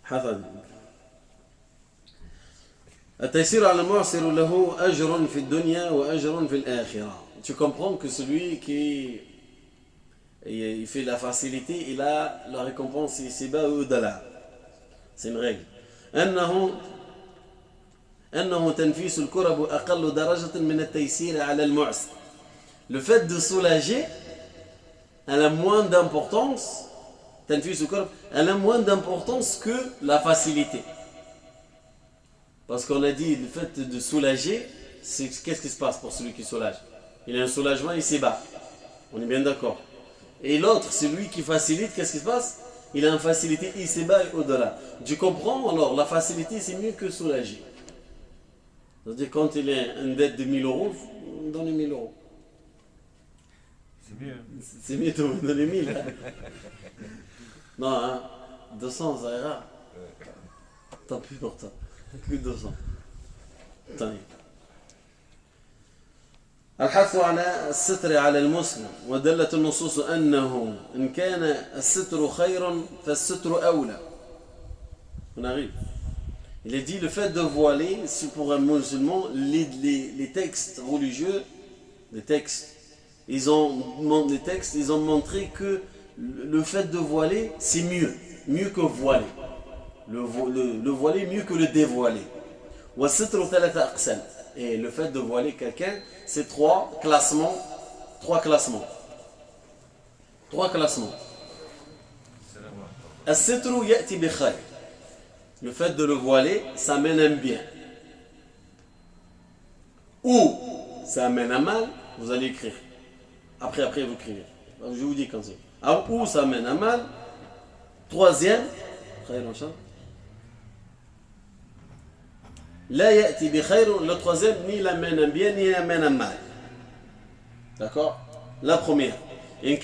حسن. التيسير على المعسر له أجر في الدنيا وأجر في الآخرة. Tu comprends que celui qui il fait la facilité, il a la récompense ici-bas ou au-delà. C'est une règle. أنه تنفيس الكرب أقل درجة من التيسير على المعسر. Le fait de soulager, elle a moins d'importance. تنفيس الكرب, elle a moins d'importance que la facilité. Parce qu'on a dit, le fait de soulager, qu'est-ce qui se passe pour celui qui soulage? Il a un soulagement ici-bas. On est bien d'accord. Et l'autre, celui qui facilite, qu'est-ce qui se passe? Il a une facilité ici-bas et au-delà. Tu comprends? Alors, la facilité, c'est mieux que soulager. C'est-à-dire, quand il a une dette de 1000 euros, on donne 1000 euros. C'est mieux. C'est mieux de vous donner 1000. Hein. Non, hein, 200, ça ira. Tant pis pour toi. Que 200. طيب. الحث على الستر على المسلم ودلت النصوص أنه إن كان الستر خيرا فالستر أولى. On arrive. Il est dit le fait de voiler, c'est pour un musulman, les textes religieux, les textes, ils ont montré que le fait de voiler, c'est mieux que voiler. Le voiler mieux que le dévoiler. Et le fait de voiler quelqu'un, c'est trois classements. Le fait de le voiler, ça amène un bien. Ou ça amène un mal, vous allez écrire. Après vous écrivez. Je vous dis comme ça. Alors, ou ça amène un mal. Troisième, le troisième, ni il amène un bien, ni il amène un mal. D'accord? La première. La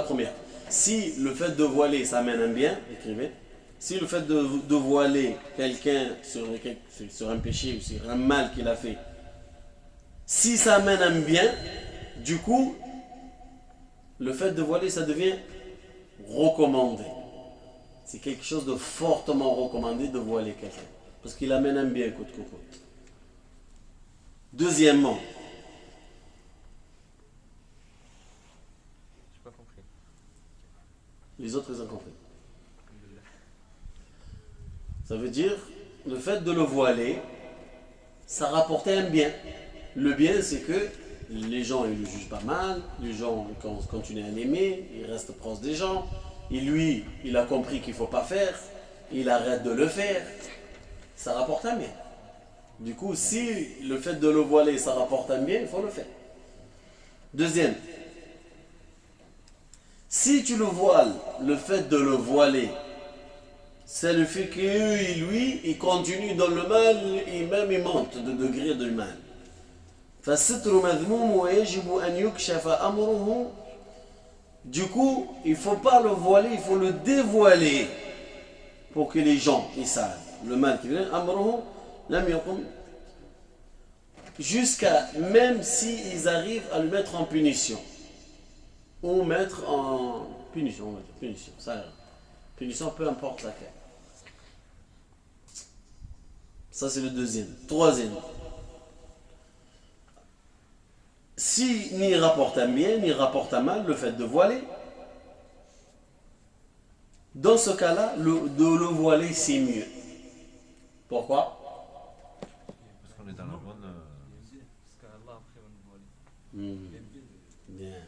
première. Si le fait de voiler, ça amène un bien, écrivez. Si le fait de voiler quelqu'un sur un péché ou sur un mal qu'il a fait, si ça amène un bien, du coup, le fait de voiler, ça devient recommandé. C'est quelque chose de fortement recommandé de voiler quelqu'un. Parce qu'il amène un bien, coûte que coûte. Deuxièmement, J'ai pas compris. les autres, ils ont compris. Ça veut dire, le fait de le voiler, ça rapportait un bien. Le bien, c'est que les gens, ils le jugent pas mal, les gens continuent à l'aimer, ils restent proches des gens, et lui, il a compris qu'il ne faut pas faire, il arrête de le faire. Ça rapporte un bien. Du coup, si le fait de le voiler, ça rapporte un bien, il faut le faire. Deuxième, si tu le voiles, le fait de le voiler, c'est le fait que lui, il continue dans le mal et même il monte de degré de mal. Du coup, il ne faut pas le voiler, il faut le dévoiler pour que les gens ils savent le mal qui vient. Jusqu'à même s'ils arrivent à le mettre en punition. Ou mettre en punition, on va dire, punition, ça ira. Punition, peu importe laquelle. Ça, c'est le deuxième. Troisième. Si ni rapporte un bien, ni rapporte un mal, le fait de voiler, dans ce cas-là, de le voiler, c'est mieux. Pourquoi? Parce qu'on est dans la bonne. Parce qu'Allah après va nous voiler. Bien.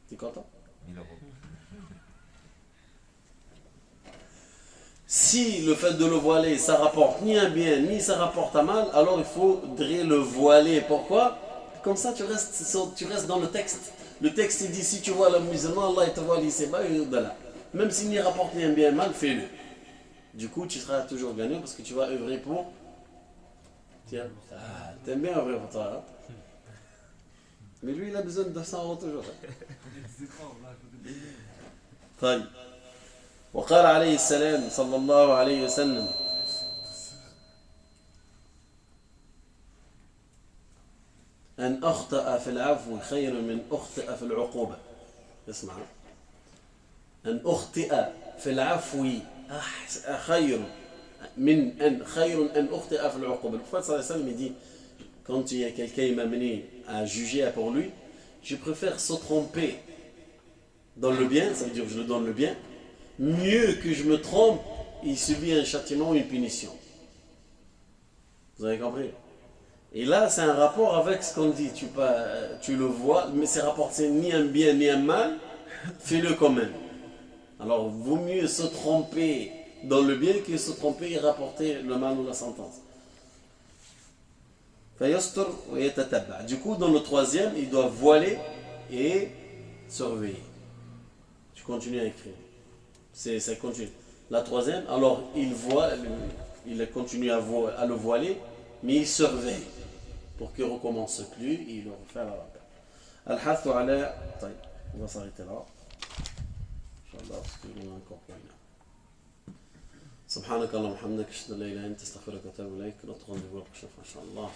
T'es content? Il a bon. Si le fait de le voiler, ça rapporte ni un bien, ni ça rapporte un mal, alors il faudrait le voiler. Pourquoi? Comme ça, tu restes dans le texte. Le texte, il dit, si tu vois le musulman, Allah il te voile, il sait pas, même s'il n'y rapporte ni un bien, un mal, fais-le. Du coup, tu seras toujours gagnant parce que tu vas œuvrer pour... Tiens, t'aimes bien œuvrer pour toi, hein? Mais lui, il a besoin de 200 € toujours. طيب وقال عليه السلام صلى الله عليه وسلم أن أخطأ في العفو خير من أخطئ في العقوبة. اسمع، أن أخطئ في العفو خير من أن أخطئ في العقوبة. Le prophète صلى الله عليه وسلم dit, quand il y a quelqu'un qui m'a amené à juger pour lui, je préfère se tromper dans le bien, ça veut dire que je le donne le bien, mieux que je me trompe, il subit un châtiment ou une punition. Vous avez compris? Et là, c'est un rapport avec ce qu'on dit. Tu le vois, mais c'est rapporté ni un bien ni un mal, fais-le quand même. Alors, vaut mieux se tromper dans le bien que se tromper et rapporter le mal ou la sentence. Du coup, dans le troisième, il doit voiler et surveiller. Tu continues à écrire. Ça continue. La troisième, alors il continue à le voiler, mais il surveille. pour qu'il ne recommence plus, il le refait à la rappel. Al-Hathu ala, on va s'arrêter là. Inch'Allah, parce qu'on a encore pour une heure. سبحانك اللهم وبحمدك اشهد ان لا اله الا انت استغفرك واتوب اليك نتغنى بك ان شاء الله